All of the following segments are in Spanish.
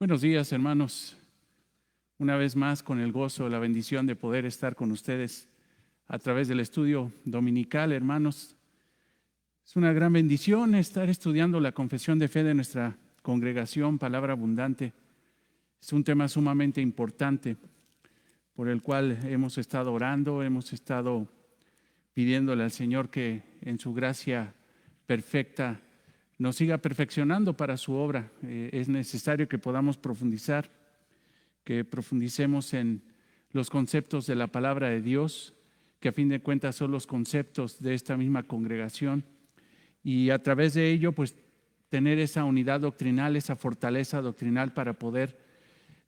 Buenos días, hermanos. Una vez más, con el gozo, la bendición de poder estar con ustedes a través del estudio dominical, hermanos. Es una gran bendición estar estudiando la confesión de fe de nuestra congregación, Palabra Abundante. Es un tema sumamente importante por el cual hemos estado orando, hemos estado pidiéndole al Señor que en su gracia perfecta nos siga perfeccionando para su obra. Es necesario que podamos profundizar, que profundicemos en los conceptos de la palabra de Dios, que a fin de cuentas son los conceptos de esta misma congregación, y a través de ello pues tener esa unidad doctrinal, esa fortaleza doctrinal para poder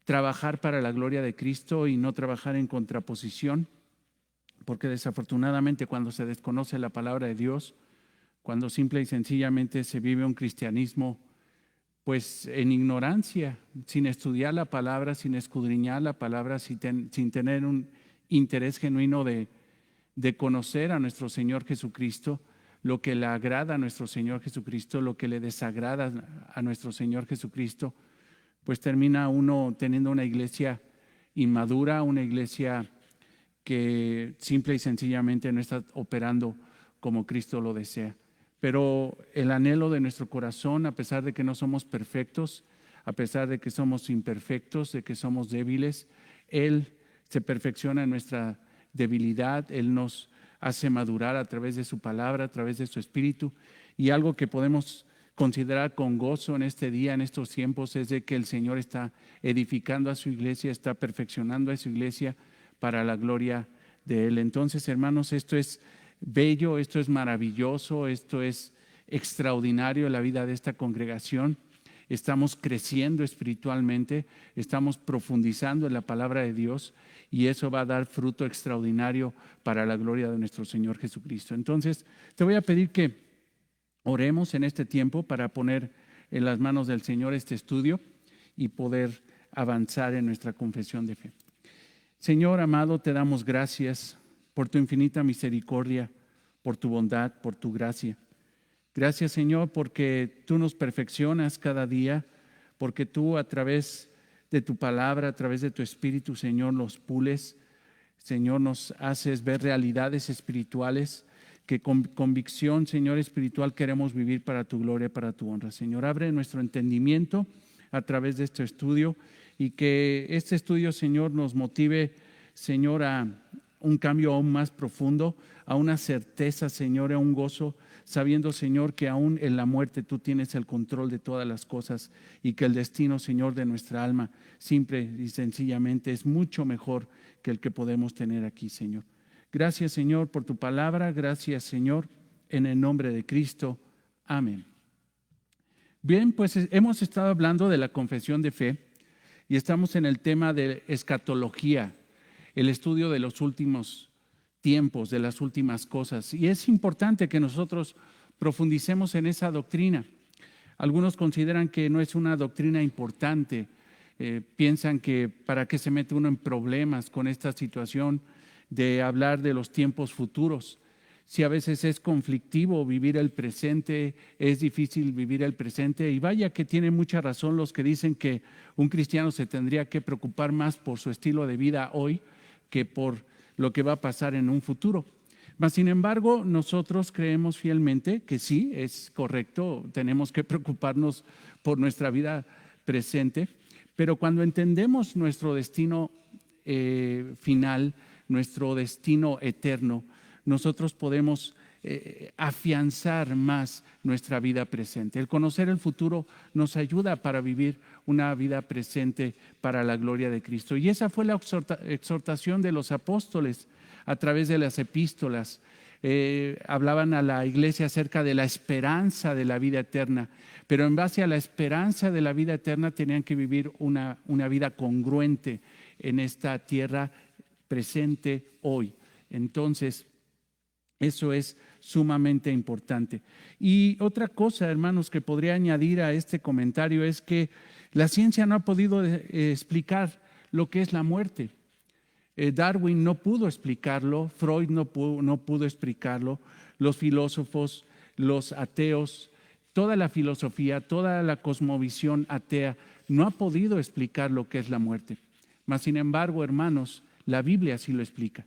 trabajar para la gloria de Cristo y no trabajar en contraposición, porque desafortunadamente cuando se desconoce la palabra de Dios, cuando simple y sencillamente se vive un cristianismo pues en ignorancia, sin estudiar la palabra, sin escudriñar la palabra, sin tener un interés genuino de conocer a nuestro Señor Jesucristo, lo que le agrada a nuestro Señor Jesucristo, lo que le desagrada a nuestro Señor Jesucristo, pues termina uno teniendo una iglesia inmadura, una iglesia que simple y sencillamente no está operando como Cristo lo desea. Pero el anhelo de nuestro corazón, a pesar de que no somos perfectos, a pesar de que somos imperfectos, de que somos débiles, Él se perfecciona en nuestra debilidad, Él nos hace madurar a través de su palabra, a través de su espíritu. Y algo que podemos considerar con gozo en este día, en estos tiempos, es de que el Señor está edificando a su iglesia, está perfeccionando a su iglesia para la gloria de Él. Entonces, hermanos, esto es bello, esto es maravilloso, esto es extraordinario en la vida de esta congregación. Estamos creciendo espiritualmente, estamos profundizando en la palabra de Dios y eso va a dar fruto extraordinario para la gloria de nuestro Señor Jesucristo. Entonces, te voy a pedir que oremos en este tiempo para poner en las manos del Señor este estudio y poder avanzar en nuestra confesión de fe. Señor amado, te damos gracias por tu infinita misericordia, por tu bondad, por tu gracia. Gracias, Señor, porque tú nos perfeccionas cada día, porque tú a través de tu palabra, a través de tu espíritu, Señor, nos pules. Señor, nos haces ver realidades espirituales que con convicción, Señor, espiritual queremos vivir para tu gloria, para tu honra. Señor, abre nuestro entendimiento a través de este estudio y que este estudio, Señor, nos motive, Señor, a un cambio aún más profundo, a una certeza, Señor, a un gozo, sabiendo, Señor, que aún en la muerte tú tienes el control de todas las cosas y que el destino, Señor, de nuestra alma, simple y sencillamente, es mucho mejor que el que podemos tener aquí, Señor. Gracias, Señor, por tu palabra. Gracias, Señor, en el nombre de Cristo. Amén. Bien, pues hemos estado hablando de la confesión de fe y estamos en el tema de escatología, el estudio de los últimos tiempos, de las últimas cosas. Y es importante que nosotros profundicemos en esa doctrina. Algunos consideran que no es una doctrina importante, piensan que para qué se mete uno en problemas con esta situación de hablar de los tiempos futuros. Si a veces es conflictivo vivir el presente, es difícil vivir el presente, y vaya que tienen mucha razón los que dicen que un cristiano se tendría que preocupar más por su estilo de vida hoy que por lo que va a pasar en un futuro. Mas, sin embargo, nosotros creemos fielmente que sí, es correcto, tenemos que preocuparnos por nuestra vida presente, pero cuando entendemos nuestro destino final, nuestro destino eterno, nosotros podemos afianzar más nuestra vida presente. El conocer el futuro nos ayuda para vivir una vida presente para la gloria de Cristo. Y esa fue la exhortación de los apóstoles a través de las epístolas. Hablaban a la iglesia acerca de la esperanza de la vida eterna, pero en base a la esperanza de la vida eterna tenían que vivir una vida congruente en esta tierra presente hoy. Entonces, eso es sumamente importante. Y otra cosa, hermanos, que podría añadir a este comentario es que la ciencia no ha podido explicar lo que es la muerte. Darwin no pudo explicarlo, Freud no pudo explicarlo, los filósofos, los ateos, toda la filosofía, toda la cosmovisión atea no ha podido explicar lo que es la muerte. Mas, sin embargo, hermanos, la Biblia sí lo explica.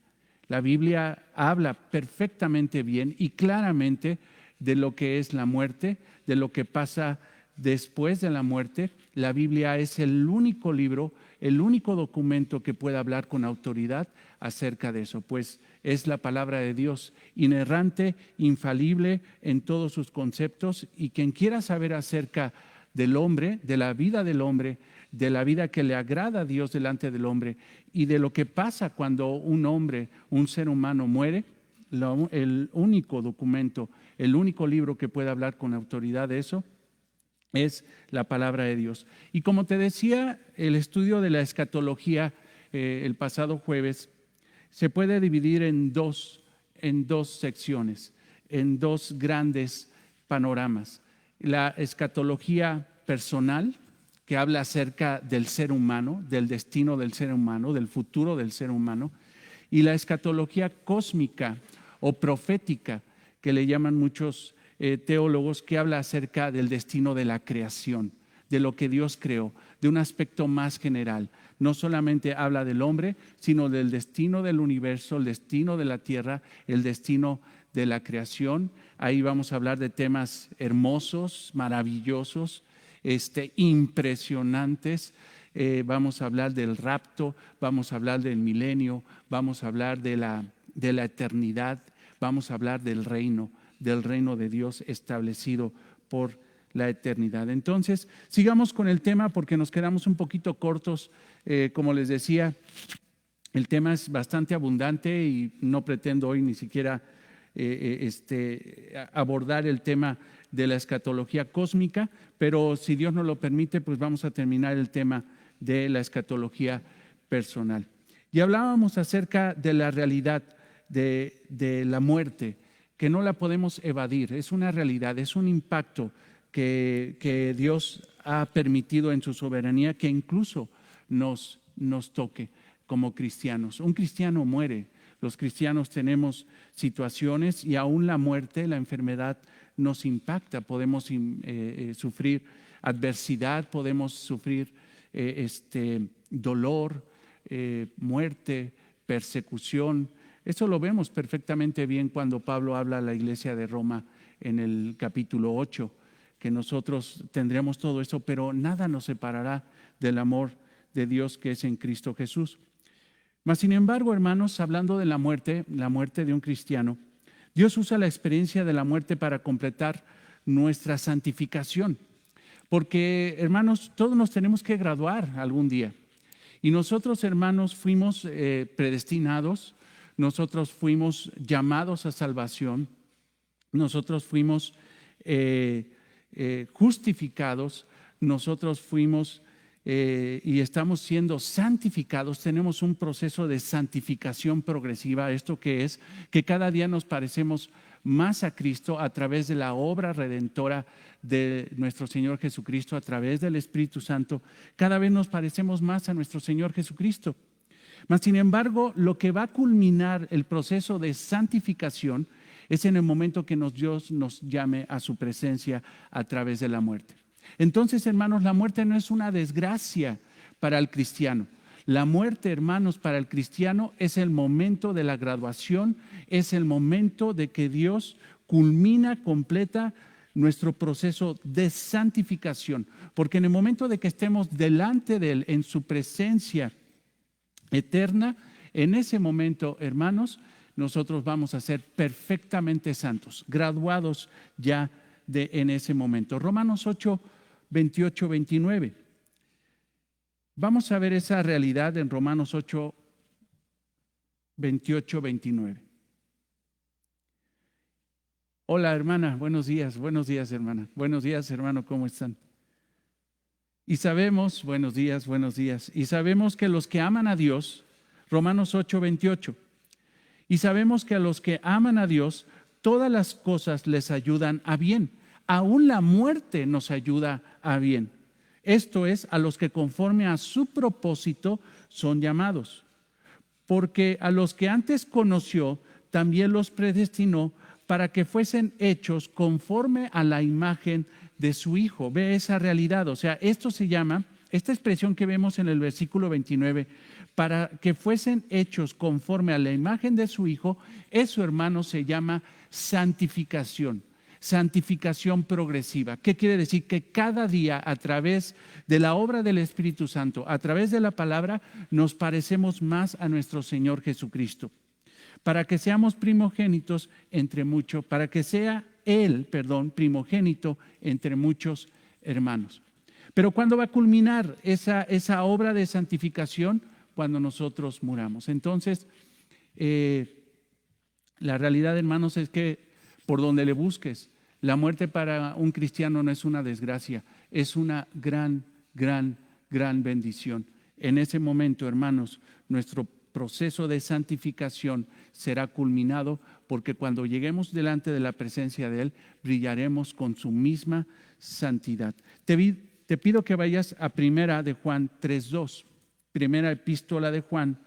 La Biblia habla perfectamente bien y claramente de lo que es la muerte, de lo que pasa después de la muerte. La Biblia es el único libro, el único documento que puede hablar con autoridad acerca de eso, pues es la palabra de Dios, inerrante, infalible en todos sus conceptos, y quien quiera saber acerca del hombre, de la vida del hombre, de la vida que le agrada a Dios delante del hombre y de lo que pasa cuando un hombre, un ser humano muere, el único documento, el único libro que puede hablar con autoridad de eso es la palabra de Dios. Y como te decía, el estudio de la escatología el pasado jueves se puede dividir en dos secciones, en dos grandes panoramas. La escatología personal, que habla acerca del ser humano, del destino del ser humano, del futuro del ser humano, y la escatología cósmica o profética, que le llaman muchos teólogos, que habla acerca del destino de la creación, de lo que Dios creó, de un aspecto más general. No solamente habla del hombre, sino del destino del universo, el destino de la tierra, el destino de la creación. Ahí vamos a hablar de temas hermosos, maravillosos, impresionantes. Vamos a hablar del rapto, vamos a hablar del milenio, vamos a hablar de la eternidad, vamos a hablar del reino de Dios establecido por la eternidad. Entonces, sigamos con el tema porque nos quedamos un poquito cortos. Como les decía, el tema es bastante abundante y no pretendo hoy ni siquiera abordar el tema de la escatología cósmica, pero si Dios nos lo permite, pues vamos a terminar el tema de la escatología personal. Y hablábamos acerca de la realidad de la muerte, que no la podemos evadir, es una realidad, es un impacto que Dios ha permitido en su soberanía que incluso nos toque como cristianos. Un cristiano muere, los cristianos tenemos situaciones y aún la muerte, la enfermedad nos impacta, podemos sufrir adversidad, podemos sufrir dolor, muerte, persecución. Eso lo vemos perfectamente bien cuando Pablo habla a la iglesia de Roma en el capítulo 8, que nosotros tendremos todo eso, pero nada nos separará del amor de Dios que es en Cristo Jesús. Mas, sin embargo, hermanos, hablando de la muerte de un cristiano, Dios usa la experiencia de la muerte para completar nuestra santificación. Porque, hermanos, todos nos tenemos que graduar algún día. Y nosotros, hermanos, fuimos predestinados, nosotros fuimos llamados a salvación, nosotros fuimos justificados, nosotros fuimos y estamos siendo santificados. Tenemos un proceso de santificación progresiva. ¿Esto qué es? Que cada día nos parecemos más a Cristo a través de la obra redentora de nuestro Señor Jesucristo, a través del Espíritu Santo. Cada vez nos parecemos más a nuestro Señor Jesucristo. Mas, sin embargo, lo que va a culminar el proceso de santificación es en el momento que Dios nos llame a su presencia a través de la muerte. Entonces, hermanos, la muerte no es una desgracia para el cristiano. La muerte, hermanos, para el cristiano es el momento de la graduación, es el momento de que Dios completa nuestro proceso de santificación. Porque en el momento de que estemos delante de Él, en su presencia eterna, en ese momento, hermanos, nosotros vamos a ser perfectamente santos, graduados ya en ese momento. Romanos 8, 28, 29. Vamos a ver esa realidad en Romanos 8, 28, 29. Hola, hermana, buenos días, hermana. Buenos días, hermano, ¿cómo están? Y sabemos, buenos días, y sabemos que los que aman a Dios, Romanos 8, 28, y sabemos que a los que aman a Dios, todas las cosas les ayudan a bien. Aún la muerte nos ayuda a bien. Esto es, a los que conforme a su propósito son llamados. Porque a los que antes conoció, también los predestinó para que fuesen hechos conforme a la imagen de su Hijo. Ve esa realidad. O sea, esto se llama esta expresión que vemos en el versículo 29, para que fuesen hechos conforme a la imagen de su Hijo, eso, hermanos, se llama santificación. Santificación progresiva. ¿Qué quiere decir? Que cada día, a través de la obra del Espíritu Santo, a través de la palabra, nos parecemos más a nuestro Señor Jesucristo. Para que seamos primogénitos entre muchos, para que sea Él, primogénito entre muchos hermanos. Pero ¿cuándo va a culminar esa obra de santificación? Cuando nosotros muramos. Entonces, la realidad, hermanos, es que por donde le busques, la muerte para un cristiano no es una desgracia, es una gran, gran, gran bendición. En ese momento, hermanos, nuestro proceso de santificación será culminado, porque cuando lleguemos delante de la presencia de Él, brillaremos con su misma santidad. Te pido que vayas a Primera de Juan 3:2, primera epístola de Juan,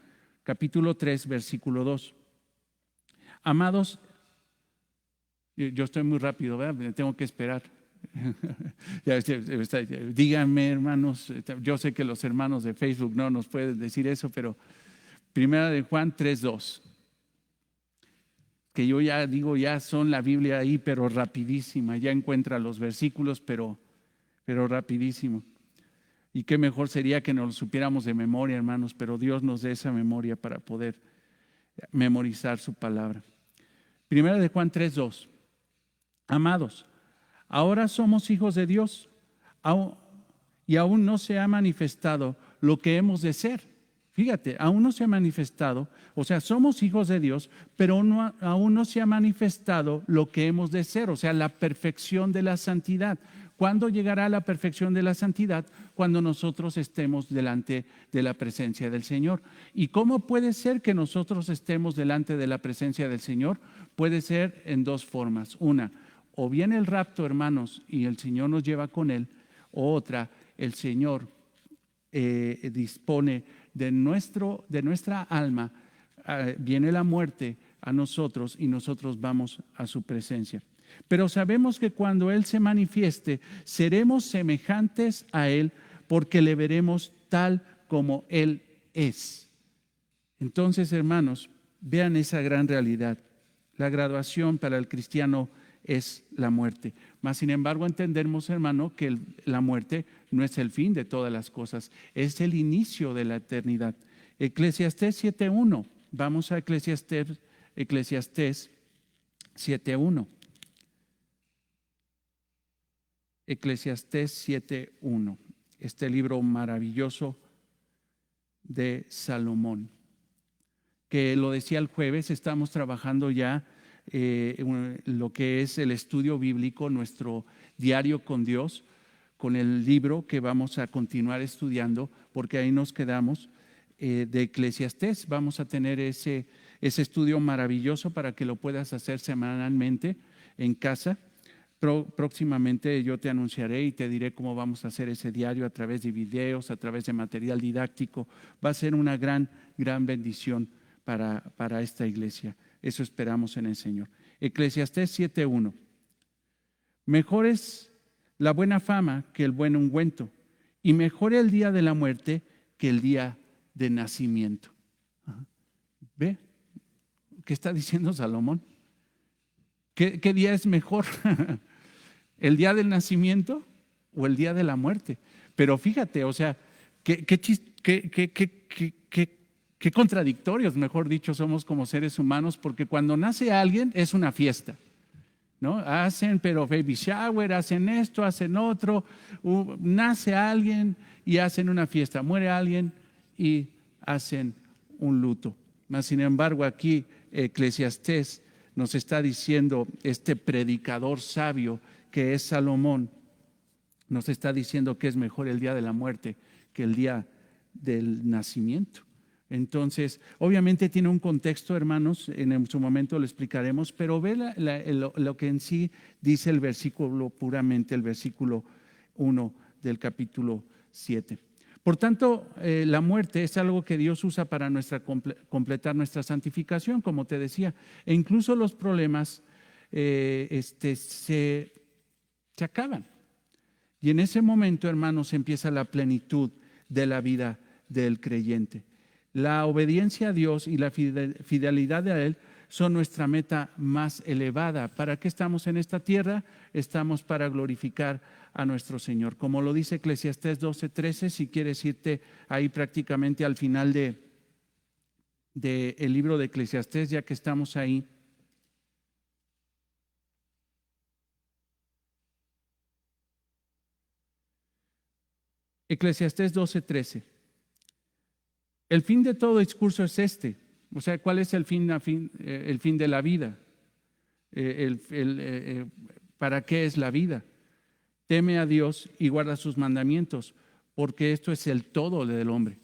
capítulo 3, versículo 2. Amados, yo estoy muy rápido, ¿verdad? Me tengo que esperar. Díganme, hermanos, yo sé que los hermanos de Facebook no nos pueden decir eso, pero Primera de Juan 3:2, que yo ya digo, ya son la Biblia ahí, pero rapidísima, ya encuentra los versículos, pero rapidísimo. Y qué mejor sería que nos lo supiéramos de memoria, hermanos, pero Dios nos dé esa memoria para poder memorizar su palabra. Primera de Juan 3:2. Amados, ahora somos hijos de Dios y aún no se ha manifestado lo que hemos de ser. Fíjate, aún no se ha manifestado, o sea, somos hijos de Dios, pero aún no se ha manifestado lo que hemos de ser, o sea, la perfección de la santidad. ¿Cuándo llegará la perfección de la santidad? Cuando nosotros estemos delante de la presencia del Señor. ¿Y cómo puede ser que nosotros estemos delante de la presencia del Señor? Puede ser en dos formas. Una, o bien el rapto, hermanos, y el Señor nos lleva con Él, o otra, el Señor dispone de nuestra alma, viene la muerte a nosotros y nosotros vamos a su presencia. Pero sabemos que cuando Él se manifieste, seremos semejantes a Él, porque le veremos tal como Él es. Entonces, hermanos, vean esa gran realidad. La graduación para el cristiano es la muerte. Mas, sin embargo, entendemos, hermano, que la muerte no es el fin de todas las cosas, es el inicio de la eternidad. Eclesiastés 7:1. Vamos a Eclesiastés 7:1. Eclesiastés 7:1. Este libro maravilloso de Salomón, que lo decía el jueves, estamos trabajando ya lo que es el estudio bíblico, nuestro diario con Dios, con el libro que vamos a continuar estudiando, porque ahí nos quedamos, de Eclesiastés. Vamos a tener ese estudio maravilloso para que lo puedas hacer semanalmente en casa. Próximamente yo te anunciaré y te diré cómo vamos a hacer ese diario, a través de videos, a través de material didáctico. Va a ser una gran, gran bendición para esta iglesia. Eso esperamos en el Señor. Eclesiastés 7:1. Mejor es la buena fama que el buen ungüento, y mejor el día de la muerte que el día de nacimiento. ¿Ve? ¿Qué está diciendo Salomón? ¿Qué día es mejor? ¿El día del nacimiento o el día de la muerte? Pero fíjate, o sea, qué contradictorios, mejor dicho, somos como seres humanos, porque cuando nace alguien es una fiesta, ¿no? Hacen, pero baby shower, hacen esto, hacen otro, nace alguien y hacen una fiesta, muere alguien y hacen un luto. Mas, sin embargo, aquí Eclesiastés nos está diciendo, este predicador sabio que es Salomón, nos está diciendo que es mejor el día de la muerte que el día del nacimiento. Entonces, obviamente tiene un contexto, hermanos, en su momento lo explicaremos, pero ve lo que en sí dice el versículo, puramente el versículo 1 del capítulo 7. Por tanto, la muerte es algo que Dios usa para completar nuestra santificación, como te decía, e incluso los problemas se acaban. Y en ese momento, hermanos, empieza la plenitud de la vida del creyente. La obediencia a Dios y la fidelidad a Él son nuestra meta más elevada. ¿Para qué estamos en esta tierra? Estamos para glorificar a nuestro Señor. Como lo dice Eclesiastés 12:13, si quieres irte ahí prácticamente al final del libro de Eclesiastés, ya que estamos ahí. Eclesiastés 12:13. El fin de todo discurso es este. O sea, ¿cuál es el fin de la vida? ¿Para qué es la vida? Teme a Dios y guarda sus mandamientos, porque esto es el todo del hombre.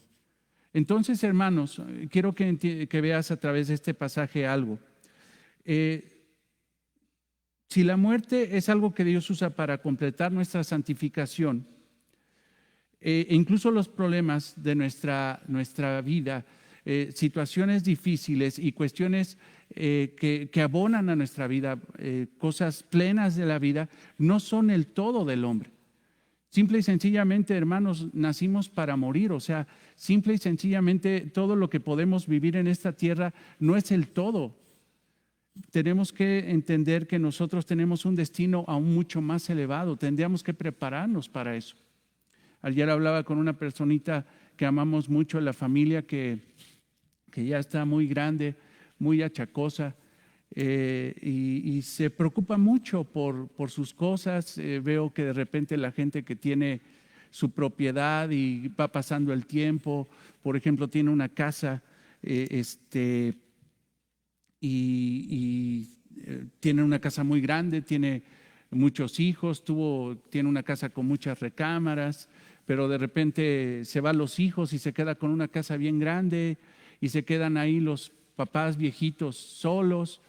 Entonces, hermanos, quiero que veas a través de este pasaje algo. Si la muerte es algo que Dios usa para completar nuestra santificación, incluso los problemas de nuestra vida, situaciones difíciles y cuestiones que abonan a nuestra vida, cosas plenas de la vida, no son el todo del hombre. Simple y sencillamente, hermanos, nacimos para morir. O sea, simple y sencillamente todo lo que podemos vivir en esta tierra no es el todo. Tenemos que entender que nosotros tenemos un destino aún mucho más elevado. Tendríamos que prepararnos para eso. Ayer hablaba con una personita que amamos mucho, la familia que ya está muy grande, muy achacosa, y se preocupa mucho por sus cosas. Veo que de repente la gente que tiene su propiedad y va pasando el tiempo, por ejemplo, tiene una casa tiene una casa muy grande, tiene muchos hijos, tiene una casa con muchas recámaras, pero de repente se van los hijos y se queda con una casa bien grande y se quedan ahí los papás viejitos solos.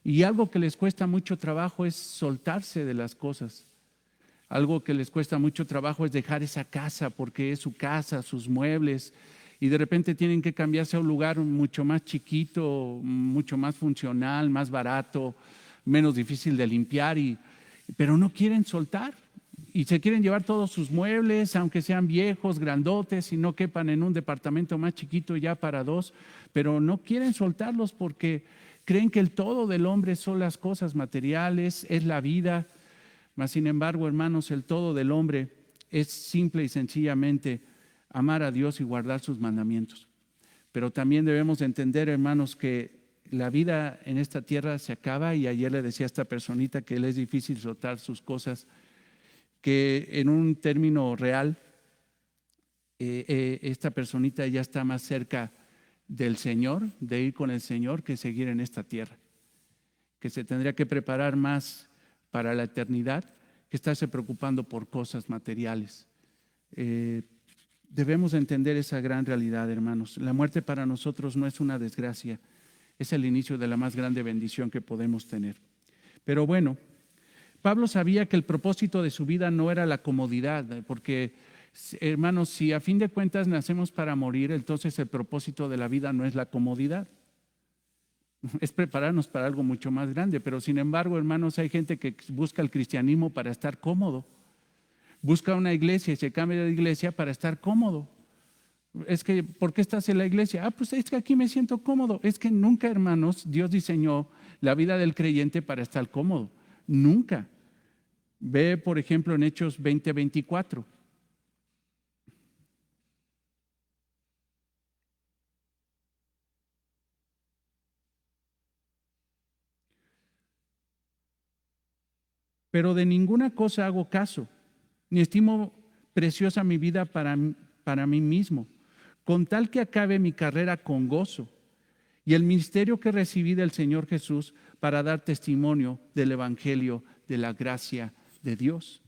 Y algo que les cuesta mucho trabajo es soltarse de las cosas. Algo que les cuesta mucho trabajo es dejar esa casa porque es su casa, sus muebles, y de repente tienen que cambiarse a un lugar mucho más chiquito, mucho más funcional, más barato, menos difícil de limpiar, pero no quieren soltar. Y se quieren llevar todos sus muebles, aunque sean viejos, grandotes, y no quepan en un departamento más chiquito ya para dos, pero no quieren soltarlos porque creen que el todo del hombre son las cosas materiales, es la vida. Mas, sin embargo, hermanos, el todo del hombre es simple y sencillamente amar a Dios y guardar sus mandamientos. Pero también debemos entender, hermanos, que la vida en esta tierra se acaba, y ayer le decía a esta personita que le es difícil soltar sus cosas, que en un término real, esta personita ya está más cerca del Señor, de ir con el Señor, que seguir en esta tierra, que se tendría que preparar más para la eternidad que estarse preocupando por cosas materiales. Debemos entender esa gran realidad, hermanos. La muerte para nosotros no es una desgracia, es el inicio de la más grande bendición que podemos tener. Pero bueno, Pablo sabía que el propósito de su vida no era la comodidad, porque, hermanos, si a fin de cuentas nacemos para morir, entonces el propósito de la vida no es la comodidad, es prepararnos para algo mucho más grande. Pero sin embargo, hermanos, hay gente que busca el cristianismo para estar cómodo, busca una iglesia y se cambia de iglesia para estar cómodo. Es que, ¿por qué estás en la iglesia? Pues es que aquí me siento cómodo. Es que nunca, hermanos, Dios diseñó la vida del creyente para estar cómodo. Nunca. Ve, por ejemplo, en Hechos 20:24. Pero de ninguna cosa hago caso, ni estimo preciosa mi vida para mí mismo, con tal que acabe mi carrera con gozo y el ministerio que recibí del Señor Jesús para dar testimonio del Evangelio de la gracia de Dios.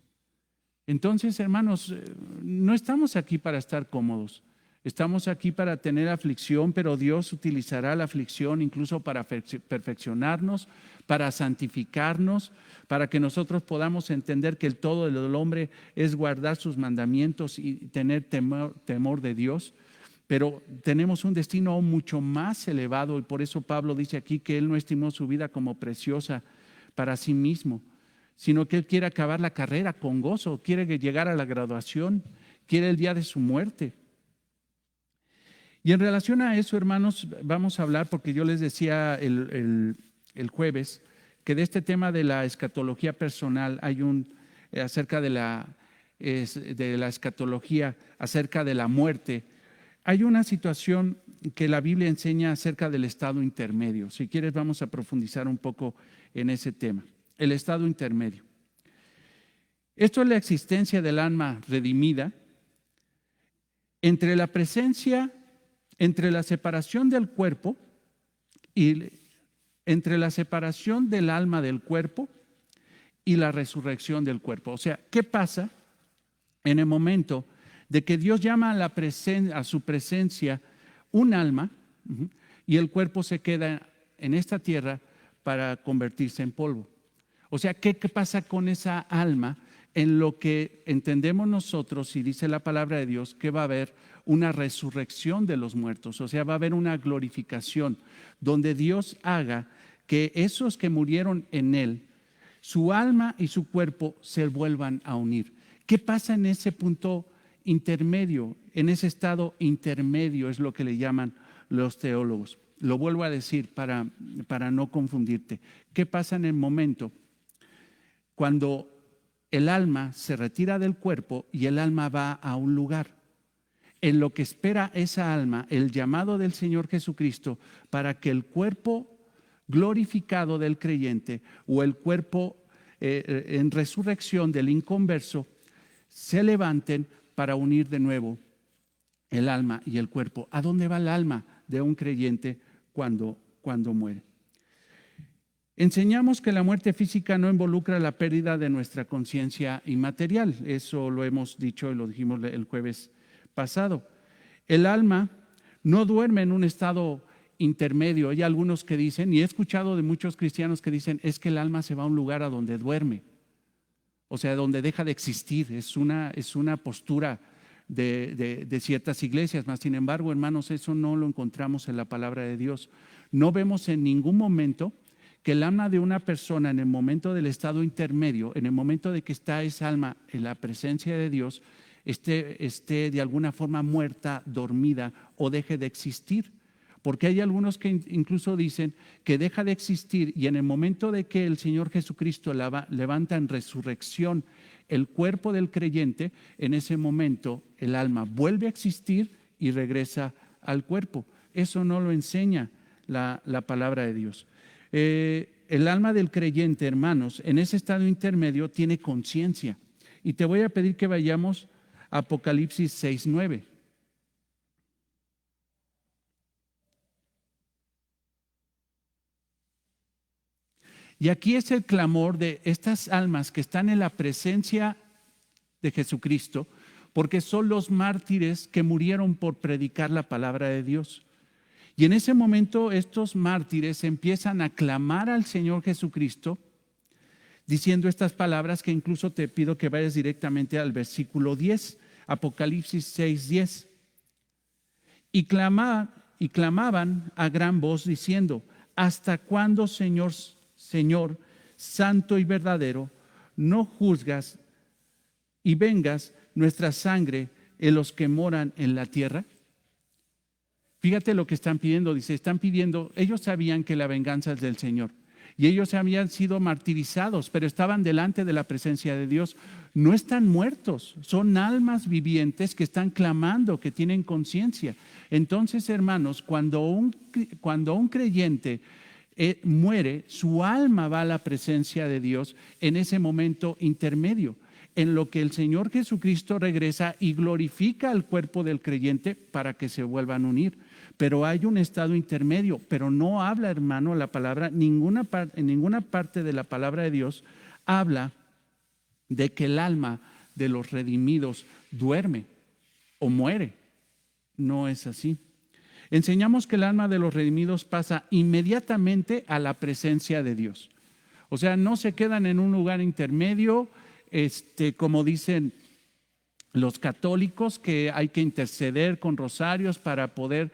Entonces, hermanos, no estamos aquí para estar cómodos. Estamos aquí para tener aflicción, pero Dios utilizará la aflicción incluso para perfeccionarnos, para santificarnos, para que nosotros podamos entender que el todo del hombre es guardar sus mandamientos y tener temor de Dios. Pero tenemos un destino aún mucho más elevado, y por eso Pablo dice aquí que él no estimó su vida como preciosa para sí mismo, sino que Él quiere acabar la carrera con gozo, quiere llegar a la graduación, quiere el día de su muerte. Y en relación a eso, hermanos, vamos a hablar, porque yo les decía el jueves, que de este tema de la escatología personal hay acerca de la escatología, acerca de la muerte, hay una situación que la Biblia enseña acerca del estado intermedio. Si quieres, vamos a profundizar un poco en ese tema. El estado intermedio. Esto es la existencia del alma redimida entre la separación del cuerpo y entre la separación del alma del cuerpo y la resurrección del cuerpo. O sea, ¿qué pasa en el momento de que Dios llama a su presencia un alma y el cuerpo se queda en esta tierra para convertirse en polvo? O sea, ¿qué pasa con esa alma en lo que entendemos nosotros, y dice la palabra de Dios, que va a haber una resurrección de los muertos? O sea, va a haber una glorificación donde Dios haga que esos que murieron en Él, su alma y su cuerpo se vuelvan a unir. ¿Qué pasa en ese punto intermedio? En ese estado intermedio es lo que le llaman los teólogos. Lo vuelvo a decir para no confundirte. ¿Qué pasa en el momento cuando el alma se retira del cuerpo y el alma va a un lugar? En lo que espera esa alma, el llamado del Señor Jesucristo para que el cuerpo glorificado del creyente o el cuerpo en resurrección del inconverso se levanten para unir de nuevo el alma y el cuerpo. ¿A dónde va el alma de un creyente cuando muere? Enseñamos que la muerte física no involucra la pérdida de nuestra conciencia inmaterial. Eso lo hemos dicho y lo dijimos el jueves pasado. El alma no duerme en un estado intermedio. Hay algunos que dicen, y he escuchado de muchos cristianos que dicen, es que el alma se va a un lugar a donde duerme. O sea, donde deja de existir. Es una postura de ciertas iglesias, mas sin embargo, hermanos, eso no lo encontramos en la palabra de Dios. No vemos en ningún momento que el alma de una persona en el momento del estado intermedio, en el momento de que está esa alma en la presencia de Dios, esté de alguna forma muerta, dormida o deje de existir. Porque hay algunos que incluso dicen que deja de existir y en el momento de que el Señor Jesucristo levanta en resurrección el cuerpo del creyente, en ese momento el alma vuelve a existir y regresa al cuerpo. Eso no lo enseña la palabra de Dios. El alma del creyente, hermanos, en ese estado intermedio tiene conciencia. Y te voy a pedir que vayamos a Apocalipsis 6:9. Y aquí es el clamor de estas almas que están en la presencia de Jesucristo, porque son los mártires que murieron por predicar la palabra de Dios. Y en ese momento estos mártires empiezan a clamar al Señor Jesucristo, diciendo estas palabras que incluso te pido que vayas directamente al versículo 10, Apocalipsis 6:10. Y clamaban a gran voz diciendo, ¿hasta cuándo, Señor, santo y verdadero, no juzgas y vengas nuestra sangre en los que moran en la tierra? Fíjate lo que están pidiendo, dice, están pidiendo, ellos sabían que la venganza es del Señor y ellos habían sido martirizados, pero estaban delante de la presencia de Dios. No están muertos, son almas vivientes que están clamando, que tienen conciencia. Entonces, hermanos, cuando un creyente muere, su alma va a la presencia de Dios en ese momento intermedio, en lo que el Señor Jesucristo regresa y glorifica al cuerpo del creyente para que se vuelvan a unir. Pero hay un estado intermedio, pero no habla, hermano, la palabra, en ninguna parte de la palabra de Dios habla de que el alma de los redimidos duerme o muere. No es así. Enseñamos que el alma de los redimidos pasa inmediatamente a la presencia de Dios. O sea, no se quedan en un lugar intermedio, como dicen los católicos, que hay que interceder con rosarios para poder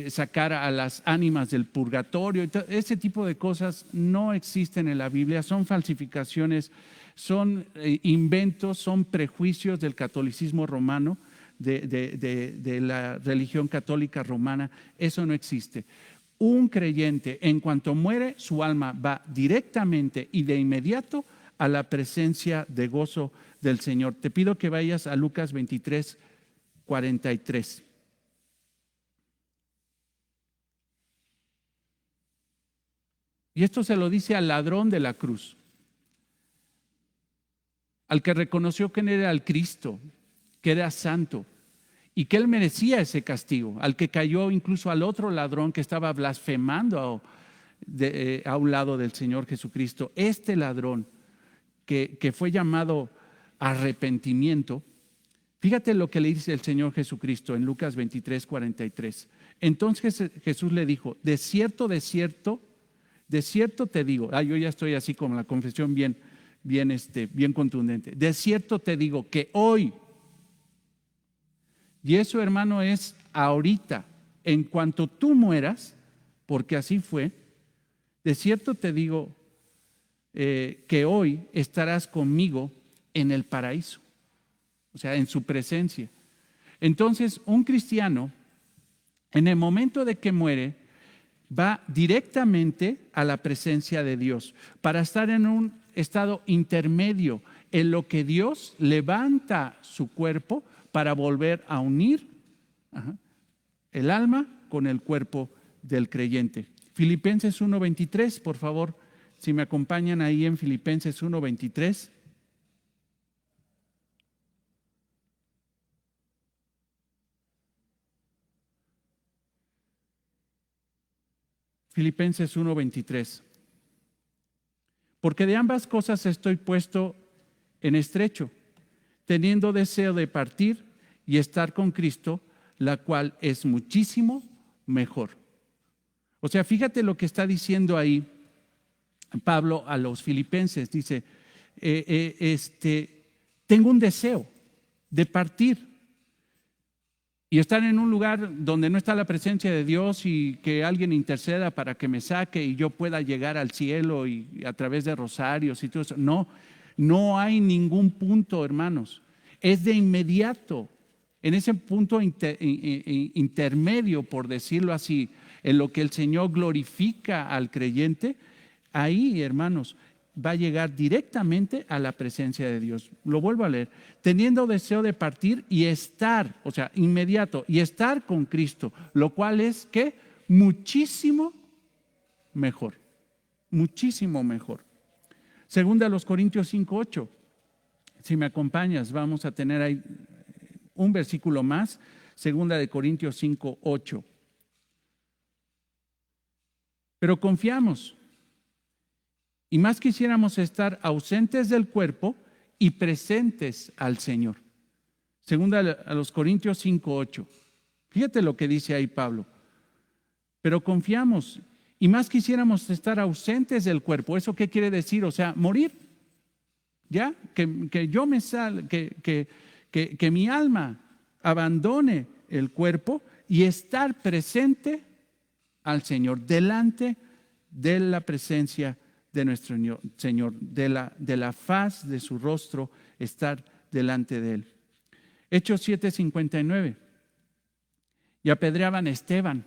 sacar a las ánimas del purgatorio. Ese tipo de cosas no existen en la Biblia, son falsificaciones son inventos, son prejuicios del catolicismo romano, de la religión católica romana. Eso no existe. Un creyente, en cuanto muere, su alma va directamente y de inmediato a la presencia de gozo del Señor. Te pido que vayas a Lucas 23, 43. Y esto se lo dice al ladrón de la cruz, al que reconoció que era el Cristo, que era santo y que él merecía ese castigo, al que cayó incluso al otro ladrón que estaba blasfemando a un lado del Señor Jesucristo. Este ladrón que fue llamado arrepentimiento, fíjate lo que le dice el Señor Jesucristo en Lucas 23, 43. Entonces Jesús le dijo, de cierto te digo, yo ya estoy así como la confesión bien contundente. De cierto te digo que hoy, y eso, hermano, es ahorita, en cuanto tú mueras, porque así fue, de cierto te digo que hoy estarás conmigo en el paraíso, o sea, en su presencia. Entonces, un cristiano, en el momento de que muere, va directamente a la presencia de Dios para estar en un estado intermedio en lo que Dios levanta su cuerpo para volver a unir el alma con el cuerpo del creyente. Filipenses 1:23, por favor, si me acompañan ahí en Filipenses 1:23. Filipenses 1:23. Porque de ambas cosas estoy puesto en estrecho, teniendo deseo de partir y estar con Cristo, la cual es muchísimo mejor. O sea, fíjate lo que está diciendo ahí Pablo a los filipenses. Dice, tengo un deseo de partir y estar en un lugar donde no está la presencia de Dios y que alguien interceda para que me saque y yo pueda llegar al cielo y a través de rosarios y todo eso. No hay ningún punto, hermanos. Es de inmediato, en ese punto intermedio, por decirlo así, en lo que el Señor glorifica al creyente, ahí, hermanos, va a llegar directamente a la presencia de Dios. Lo vuelvo a leer. Teniendo deseo de partir y estar, o sea, inmediato, y estar con Cristo, lo cual es, ¿qué? Muchísimo mejor. Muchísimo mejor. Segunda a los Corintios 5:8. Si me acompañas, vamos a tener ahí un versículo más. Segunda de Corintios 5:8. Pero confiamos. Y más quisiéramos estar ausentes del cuerpo y presentes al Señor. Segunda a los Corintios 5:8. Fíjate lo que dice ahí Pablo. Pero confiamos y más quisiéramos estar ausentes del cuerpo. ¿Eso qué quiere decir? O sea, morir. ¿Ya? Que yo me salga, que mi alma abandone el cuerpo y estar presente al Señor, delante de la presencia de nuestro Señor, de la faz de su rostro, estar delante de Él. Hechos 7:59. Y apedreaban a Esteban.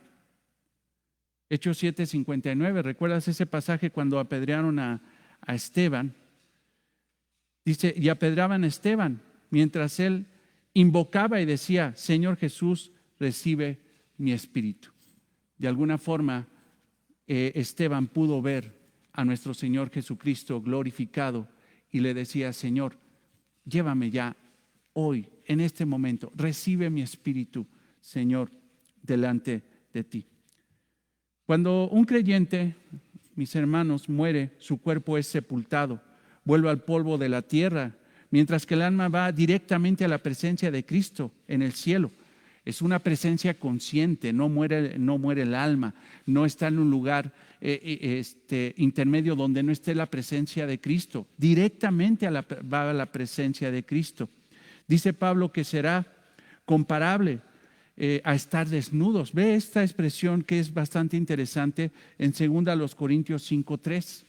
Hechos 7:59. ¿Recuerdas ese pasaje cuando apedrearon a Esteban? Dice, y apedreaban a Esteban mientras él invocaba y decía, Señor Jesús, recibe mi espíritu. De alguna forma, Esteban pudo ver a nuestro Señor Jesucristo glorificado y le decía, Señor, llévame ya hoy, en este momento, recibe mi espíritu, Señor, delante de ti. Cuando un creyente, mis hermanos, muere, su cuerpo es sepultado, vuelve al polvo de la tierra, mientras que el alma va directamente a la presencia de Cristo en el cielo. Es una presencia consciente, no muere el alma, no está en un lugar intermedio donde no esté la presencia de Cristo, directamente va a la presencia de Cristo. Dice Pablo que será comparable a estar desnudos. Ve esta expresión que es bastante interesante en 2 Corintios 5:3.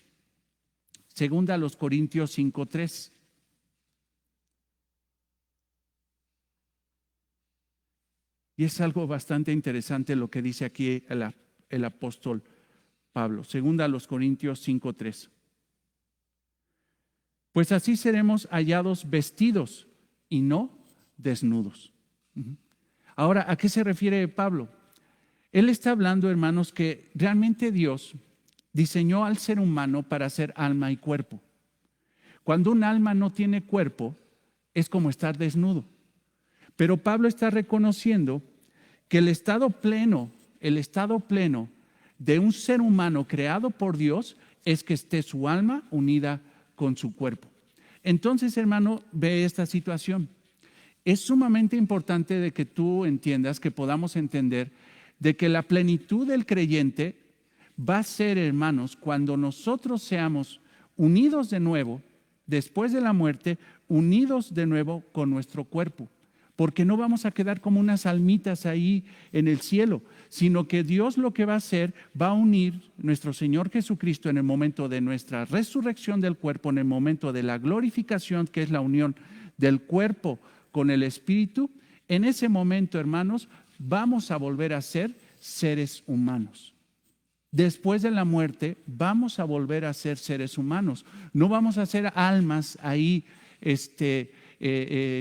Segunda a los Corintios 5:3. Y es algo bastante interesante lo que dice aquí el apóstol Pablo. Segunda a los Corintios 5:3. Pues así seremos hallados vestidos y no desnudos. Ahora, ¿a qué se refiere Pablo? Él está hablando, hermanos, que realmente Dios diseñó al ser humano para ser alma y cuerpo. Cuando un alma no tiene cuerpo, es como estar desnudo. Pero Pablo está reconociendo que el estado pleno de un ser humano creado por Dios es que esté su alma unida con su cuerpo. Entonces, hermano, ve esta situación. Es sumamente importante de que tú entiendas, que podamos entender de que la plenitud del creyente va a ser, hermanos, cuando nosotros seamos unidos de nuevo, después de la muerte, unidos de nuevo con nuestro cuerpo. Porque no vamos a quedar como unas almitas ahí en el cielo, sino que Dios lo que va a hacer, va a unir nuestro Señor Jesucristo en el momento de nuestra resurrección del cuerpo, en el momento de la glorificación, que es la unión del cuerpo con el Espíritu. En ese momento, hermanos, vamos a volver a ser seres humanos. Después de la muerte, vamos a volver a ser seres humanos. No vamos a ser almas ahí,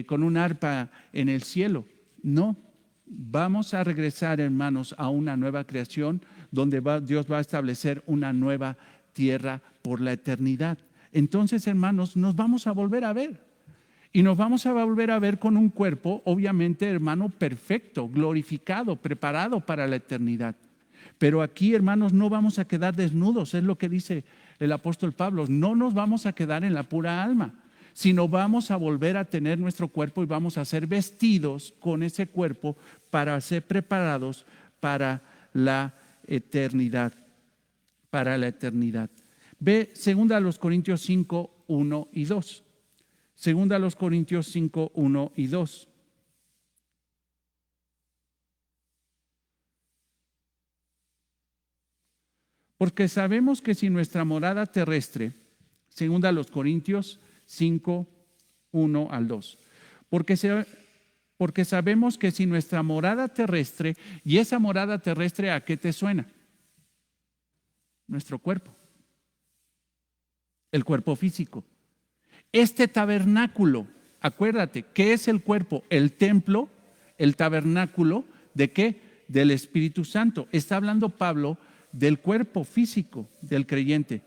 con un arpa en el cielo. No, vamos a regresar, hermanos, a una nueva creación donde Dios va a establecer una nueva tierra por la eternidad. Entonces, hermanos, nos vamos a volver a ver. Y nos vamos a volver a ver con un cuerpo, obviamente, hermano, perfecto, glorificado, preparado para la eternidad. Pero aquí, hermanos, no vamos a quedar desnudos, es lo que dice el apóstol Pablo. No nos vamos a quedar en la pura alma, sino vamos a volver a tener nuestro cuerpo y vamos a ser vestidos con ese cuerpo para ser preparados para la eternidad. Para la eternidad. Ve 2 Corintios 5, 1 y 2. 2 Corintios 5, 1 y 2. Porque sabemos que si nuestra morada terrestre, 2 Corintios 5, 1 al 2. Porque sabemos que si nuestra morada terrestre, y esa morada terrestre, ¿a qué te suena? Nuestro cuerpo. El cuerpo físico. Este tabernáculo, acuérdate, ¿qué es el cuerpo? El templo, el tabernáculo, ¿de qué? Del Espíritu Santo. Está hablando Pablo del cuerpo físico del creyente.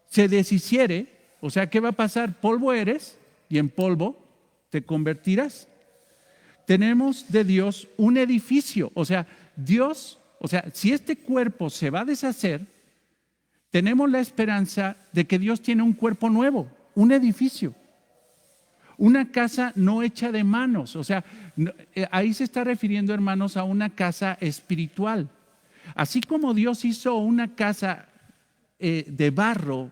Se deshiciere, o sea, ¿qué va a pasar? Polvo eres y en polvo te convertirás. Tenemos de Dios un edificio, o sea, si este cuerpo se va a deshacer, tenemos la esperanza de que Dios tiene un cuerpo nuevo, un edificio, una casa no hecha de manos. O sea, ahí se está refiriendo, hermanos, a una casa espiritual. Así como Dios hizo una casa de barro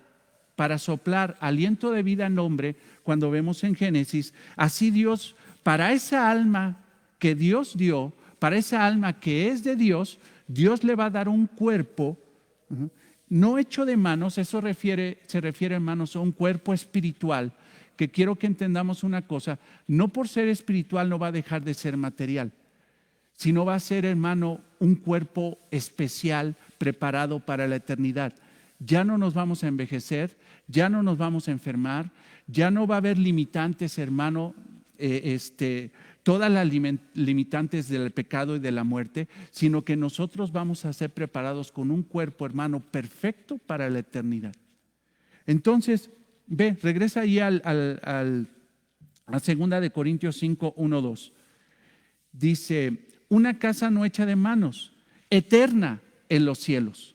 para soplar aliento de vida en hombre, cuando vemos en Génesis, así Dios, para esa alma que Dios dio, para esa alma que es de Dios, Dios le va a dar un cuerpo no hecho de manos. Eso se refiere, hermanos, a un cuerpo espiritual, que quiero que entendamos una cosa: no por ser espiritual no va a dejar de ser material, sino va a ser, hermano, un cuerpo especial preparado para la eternidad. Ya no nos vamos a envejecer, ya no nos vamos a enfermar, ya no va a haber limitantes, hermano, todas las limitantes del pecado y de la muerte, sino que nosotros vamos a ser preparados con un cuerpo, hermano, perfecto para la eternidad. Entonces, regresa ahí a 2 Corintios 5, 1, 2. Dice: una casa no hecha de manos, eterna en los cielos.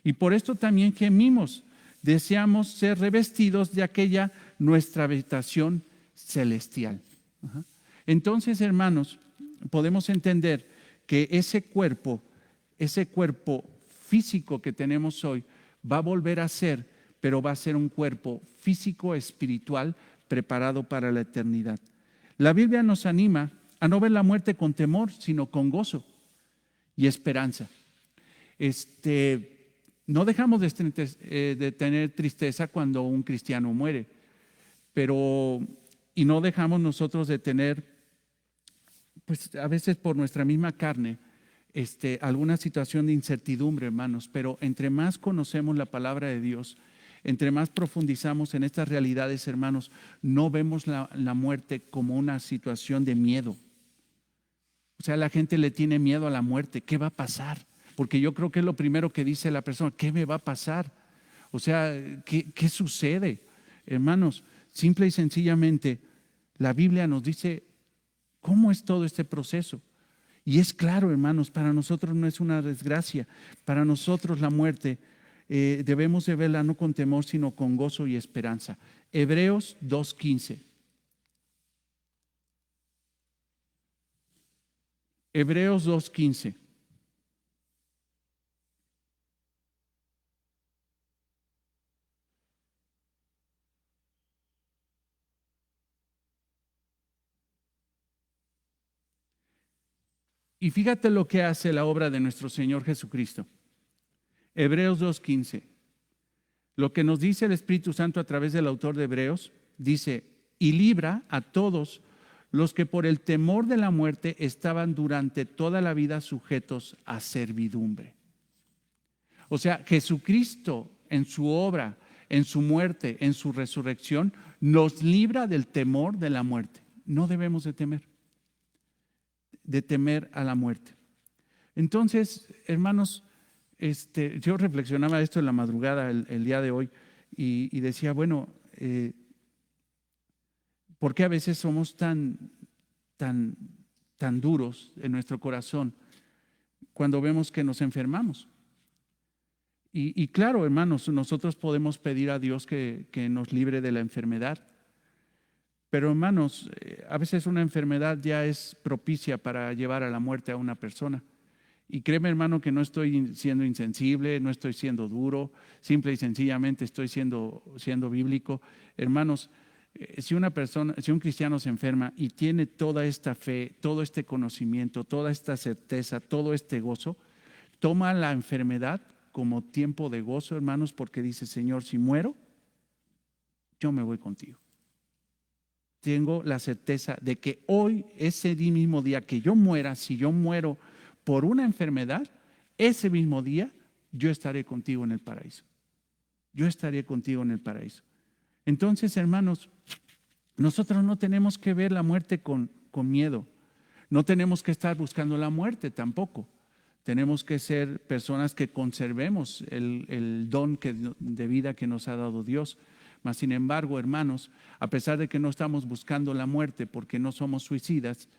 Y por esto también gemimos, deseamos ser revestidos de aquella nuestra habitación celestial. Entonces, hermanos, podemos entender que ese cuerpo físico que tenemos hoy va a volver a ser, pero va a ser un cuerpo físico espiritual preparado para la eternidad. La Biblia nos anima a no ver la muerte con temor, sino con gozo y esperanza. No dejamos de tener tristeza cuando un cristiano muere, y no dejamos nosotros de tener, pues a veces por nuestra misma carne, alguna situación de incertidumbre, hermanos, pero entre más conocemos la palabra de Dios, entre más profundizamos en estas realidades, hermanos, no vemos la muerte como una situación de miedo. O sea, la gente le tiene miedo a la muerte. ¿Qué va a pasar? Porque yo creo que es lo primero que dice la persona. ¿Qué me va a pasar? O sea, ¿qué sucede? Hermanos, simple y sencillamente, la Biblia nos dice cómo es todo este proceso. Y es claro, hermanos, para nosotros no es una desgracia. Para nosotros la muerte debemos de verla no con temor, sino con gozo y esperanza. Hebreos 2:15. Hebreos 2:15. Y fíjate lo que hace la obra de nuestro Señor Jesucristo. Hebreos 2:15. Lo que nos dice el Espíritu Santo a través del autor de Hebreos, dice, y libra a todos los que por el temor de la muerte estaban durante toda la vida sujetos a servidumbre. O sea, Jesucristo en su obra, en su muerte, en su resurrección, nos libra del temor de la muerte. No debemos de temer a la muerte. Entonces, hermanos, yo reflexionaba esto en la madrugada el día de hoy y decía, bueno, ¿por qué a veces somos tan duros en nuestro corazón cuando vemos que nos enfermamos? Y claro, hermanos, nosotros podemos pedir a Dios que nos libre de la enfermedad. Pero hermanos, a veces una enfermedad ya es propicia para llevar a la muerte a una persona. Y créeme, hermano, que no estoy siendo insensible, no estoy siendo duro, simple y sencillamente estoy siendo bíblico. Hermanos, si un cristiano se enferma y tiene toda esta fe, todo este conocimiento, toda esta certeza, todo este gozo, toma la enfermedad como tiempo de gozo, hermanos, porque dice, Señor, si muero, yo me voy contigo. Tengo la certeza de que hoy, ese mismo día que yo muera, si yo muero por una enfermedad, ese mismo día yo estaré contigo en el paraíso. Yo estaré contigo en el paraíso. Entonces, hermanos, nosotros no tenemos que ver la muerte con miedo. No tenemos que estar buscando la muerte tampoco. Tenemos que ser personas que conservemos el don de vida que nos ha dado Dios. Mas, sin embargo, hermanos, a pesar de que no estamos buscando la muerte porque no somos suicidas,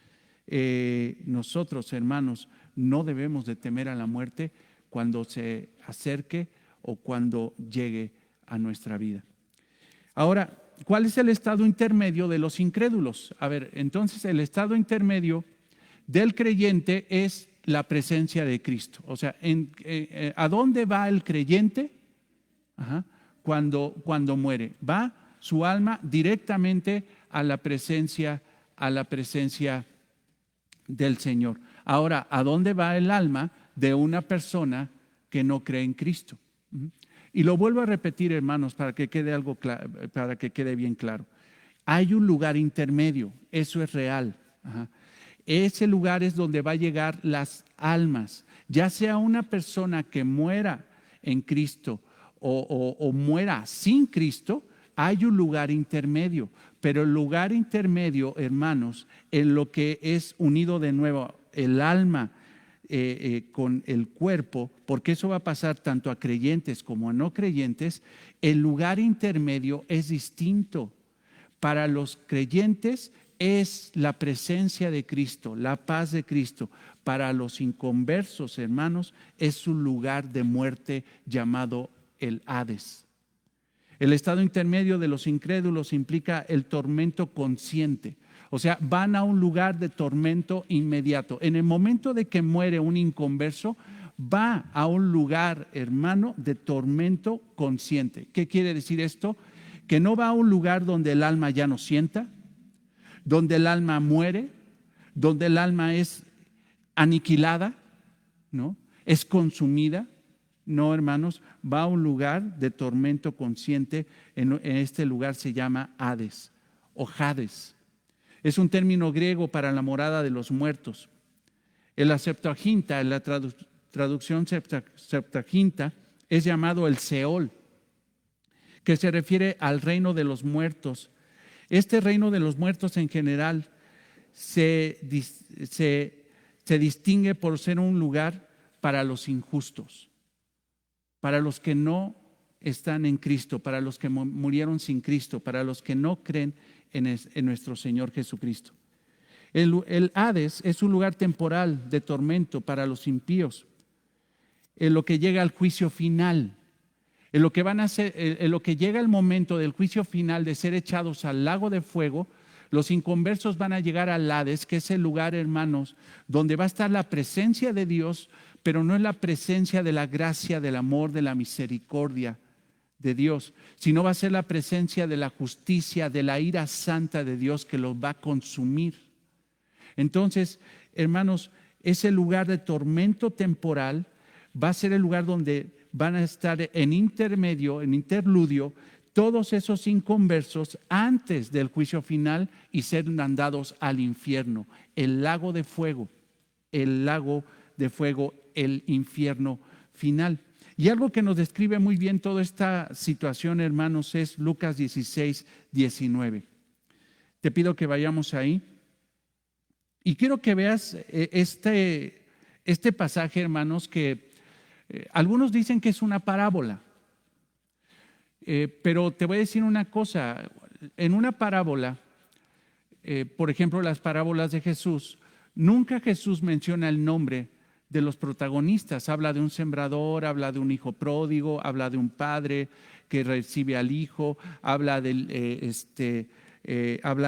nosotros, hermanos, no debemos de temer a la muerte cuando se acerque o cuando llegue a nuestra vida. Ahora, ¿cuál es el estado intermedio de los incrédulos? A ver, entonces el estado intermedio del creyente es la presencia de Cristo. O sea, ¿a dónde va el creyente? Cuando muere. Va su alma directamente a la presencia del Señor. Ahora, ¿a dónde va el alma de una persona que no cree en Cristo? Y lo vuelvo a repetir, hermanos, para que quede para que quede bien claro. Hay un lugar intermedio, eso es real. Ese lugar es donde va a llegar las almas, ya sea una persona que muera en Cristo o muera sin Cristo. Hay un lugar intermedio, pero el lugar intermedio, hermanos, en lo que es unido de nuevo el alma con el cuerpo, porque eso va a pasar tanto a creyentes como a no creyentes, el lugar intermedio es distinto. Para los creyentes es la presencia de Cristo, la paz de Cristo. Para los inconversos, hermanos, es un lugar de muerte llamado el Hades. El estado intermedio de los incrédulos implica el tormento consciente. O sea, van a un lugar de tormento inmediato. En el momento de que muere un inconverso, va a un lugar, hermano, de tormento consciente. ¿Qué quiere decir esto? Que no va a un lugar donde el alma ya no sienta, donde el alma muere, donde el alma es aniquilada, ¿no? Es consumida. No, hermanos, va a un lugar de tormento consciente. En este lugar se llama Hades o Hades. Es un término griego para la morada de los muertos. En la Septuaginta, en la traducción Septuaginta, es llamado el Seol, que se refiere al reino de los muertos. Este reino de los muertos en general se distingue por ser un lugar para los injustos, para los que no están en Cristo, para los que murieron sin Cristo, para los que no creen en nuestro Señor Jesucristo. El Hades es un lugar temporal de tormento para los impíos, en lo que llega al juicio final, en lo que llega el momento del juicio final de ser echados al lago de fuego. Los inconversos van a llegar al Hades, que es el lugar, hermanos, donde va a estar la presencia de Dios, pero no es la presencia de la gracia, del amor, de la misericordia de Dios, sino va a ser la presencia de la justicia, de la ira santa de Dios que los va a consumir. Entonces, hermanos, ese lugar de tormento temporal va a ser el lugar donde van a estar en interludio, todos esos inconversos antes del juicio final y ser mandados al infierno, el lago de fuego, el infierno final. Y algo que nos describe muy bien toda esta situación, hermanos, es Lucas 16, 19. Te pido que vayamos ahí. Y quiero que veas este pasaje, hermanos, que algunos dicen que es una parábola. Pero te voy a decir una cosa. En una parábola, por ejemplo, las parábolas de Jesús, nunca Jesús menciona el nombre de los protagonistas. Habla de un sembrador, habla de un hijo pródigo, habla de un padre que recibe al hijo, habla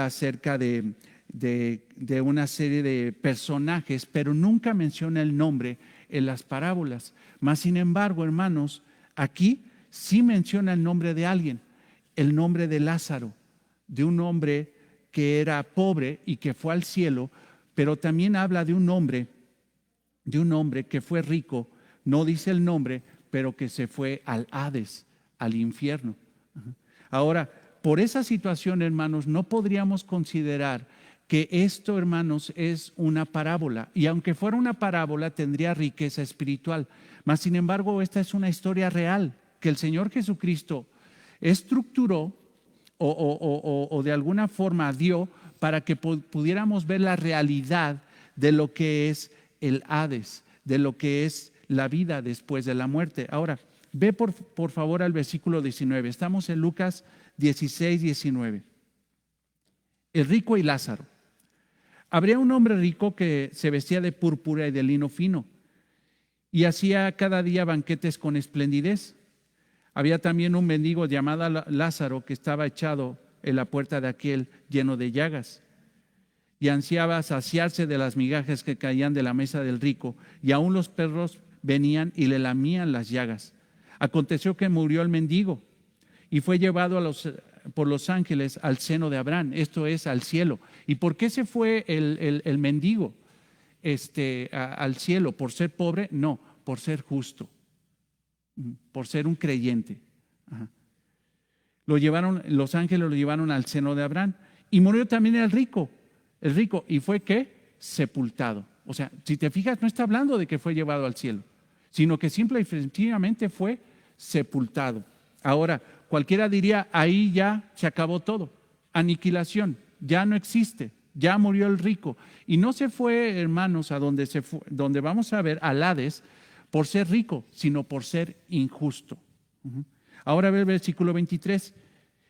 acerca de una serie de personajes, pero nunca menciona el nombre en las parábolas. Mas, sin embargo, hermanos, aquí sí menciona el nombre de alguien, el nombre de Lázaro, de un hombre que era pobre y que fue al cielo, pero también habla de un hombre que fue rico, no dice el nombre, pero que se fue al Hades, al infierno. Ahora, por esa situación, hermanos, no podríamos considerar que esto, hermanos, es una parábola. Y aunque fuera una parábola, tendría riqueza espiritual. Mas, sin embargo, esta es una historia real que el Señor Jesucristo estructuró o de alguna forma dio para que pudiéramos ver la realidad de lo que es el Hades, de lo que es la vida después de la muerte. Ahora, ve por favor al versículo 19. Estamos en Lucas 16, 19. El rico y Lázaro. Habría un hombre rico que se vestía de púrpura y de lino fino y hacía cada día banquetes con esplendidez. Había también un mendigo llamado Lázaro que estaba echado en la puerta de aquel lleno de llagas y ansiaba saciarse de las migajas que caían de la mesa del rico, y aún los perros venían y le lamían las llagas. Aconteció que murió el mendigo y fue llevado por los ángeles al seno de Abraham, esto es, al cielo. ¿Y por qué se fue el mendigo al cielo? ¿Por ser pobre? No, por ser justo, por ser un creyente. Los ángeles lo llevaron al seno de Abraham. Y murió también el rico, ¿y fue qué? Sepultado. O sea, si te fijas, no está hablando de que fue llevado al cielo, sino que simple y sencillamente fue sepultado. Ahora, cualquiera diría, ahí ya se acabó todo, aniquilación, ya no existe, ya murió el rico. Y no se fue, hermanos, a donde vamos a ver, al Hades, por ser rico, sino por ser injusto. Ahora ve el versículo 23.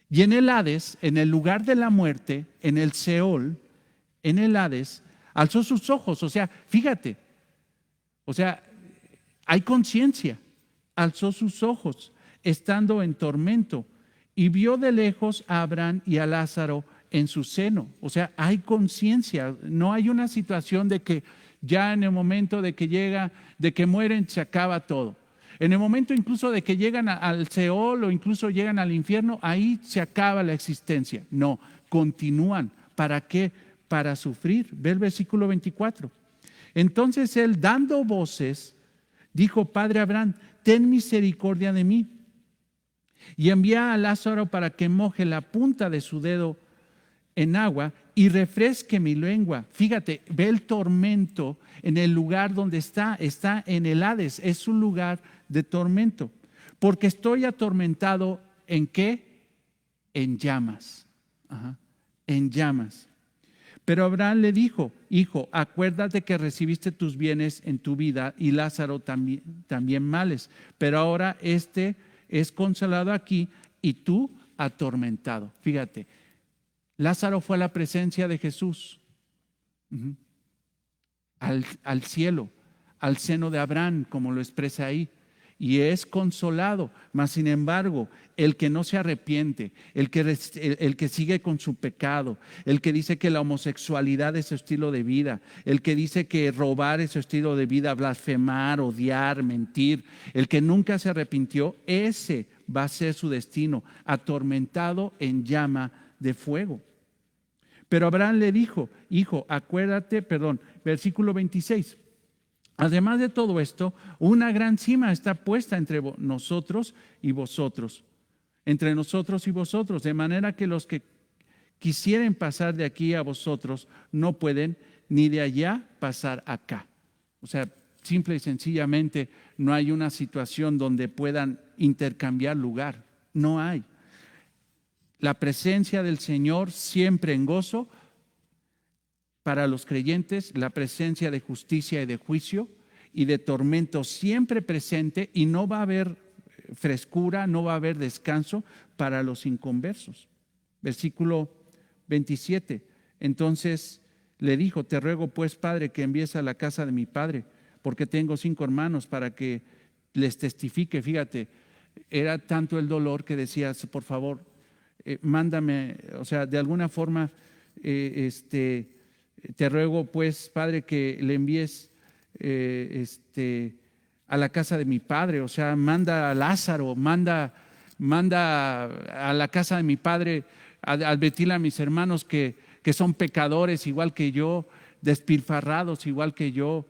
Y en el Hades, en el lugar de la muerte, en el Seol, en el Hades, alzó sus ojos. O sea, fíjate, hay conciencia. Alzó sus ojos, estando en tormento, y vio de lejos a Abraham y a Lázaro en su seno. O sea, hay conciencia. No hay una situación de que ya en el momento de que mueren, se acaba todo. En el momento incluso de que llegan al Seol o incluso llegan al infierno, ahí se acaba la existencia. No, continúan. ¿Para qué? Para sufrir. Ve el versículo 24. Entonces él, dando voces, dijo: Padre Abraham, ten misericordia de mí. Y envía a Lázaro para que moje la punta de su dedo en agua y refresque mi lengua. Fíjate, ve el tormento en el lugar donde está en el Hades, es un lugar de tormento, porque estoy atormentado ¿en qué? En llamas. Ajá, en llamas. Pero Abraham le dijo: hijo, acuérdate que recibiste tus bienes en tu vida y Lázaro también males, pero ahora este es consolado aquí y tú atormentado. Fíjate, Lázaro fue a la presencia de Jesús, al cielo, al seno de Abraham, como lo expresa ahí, y es consolado. Mas sin embargo, el que no se arrepiente, el que sigue con su pecado, el que dice que la homosexualidad es su estilo de vida, el que dice que robar es su estilo de vida, blasfemar, odiar, mentir, el que nunca se arrepintió, ese va a ser su destino, atormentado en llama de fuego. Pero Abraham le dijo: hijo, acuérdate, versículo 26. Además de todo esto, una gran cima está puesta entre nosotros y vosotros, entre nosotros y vosotros, de manera que los que quisieren pasar de aquí a vosotros no pueden, ni de allá pasar acá. O sea, simple y sencillamente no hay una situación donde puedan intercambiar lugar, no hay. La presencia del Señor siempre en gozo para los creyentes, la presencia de justicia y de juicio y de tormento siempre presente, y no va a haber frescura, no va a haber descanso para los inconversos. Versículo 27. Entonces le dijo: te ruego pues, Padre, que envíes a la casa de mi padre, porque tengo 5 hermanos, para que les testifique. Fíjate, era tanto el dolor que decías: por favor, mándame, o sea, de alguna forma, te ruego pues, Padre, que le envíes a la casa de mi padre. O sea, manda a Lázaro, manda a la casa de mi padre, advertirle a mis hermanos que son pecadores igual que yo, despilfarrados igual que yo,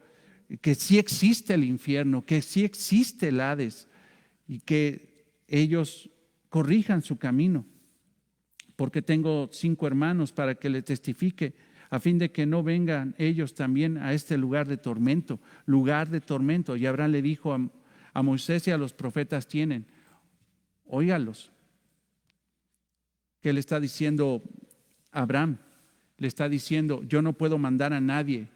que sí existe el infierno, que sí existe el Hades, y que ellos corrijan su camino, porque tengo 5 hermanos, para que le testifique, a fin de que no vengan ellos también a este lugar de tormento, lugar de tormento. Y Abraham le dijo a Moisés y a los profetas tienen, óigalos. ¿Qué le está diciendo Abraham? Le está diciendo: yo no puedo mandar a nadie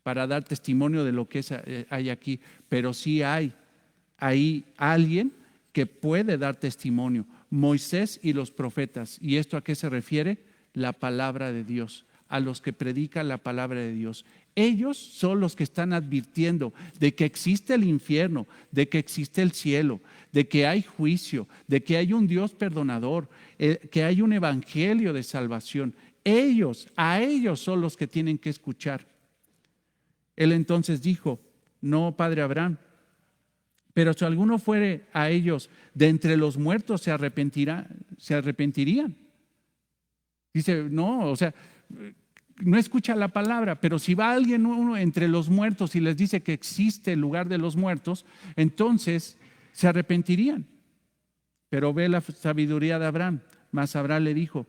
para dar testimonio de lo que hay aquí, pero sí hay alguien que puede dar testimonio: Moisés y los profetas. ¿Y esto a qué se refiere? La palabra de Dios, a los que predican la palabra de Dios. Ellos son los que están advirtiendo de que existe el infierno, de que existe el cielo, de que hay juicio, de que hay un Dios perdonador, que hay un evangelio de salvación. A ellos son los que tienen que escuchar. Él entonces dijo: no, padre Abraham, pero si alguno fuere a ellos de entre los muertos, se arrepentirían. Dice: no, o sea, no escucha la palabra, pero si va alguien uno entre los muertos y les dice que existe el lugar de los muertos, entonces se arrepentirían. Pero ve la sabiduría de Abraham. Mas Abraham le dijo: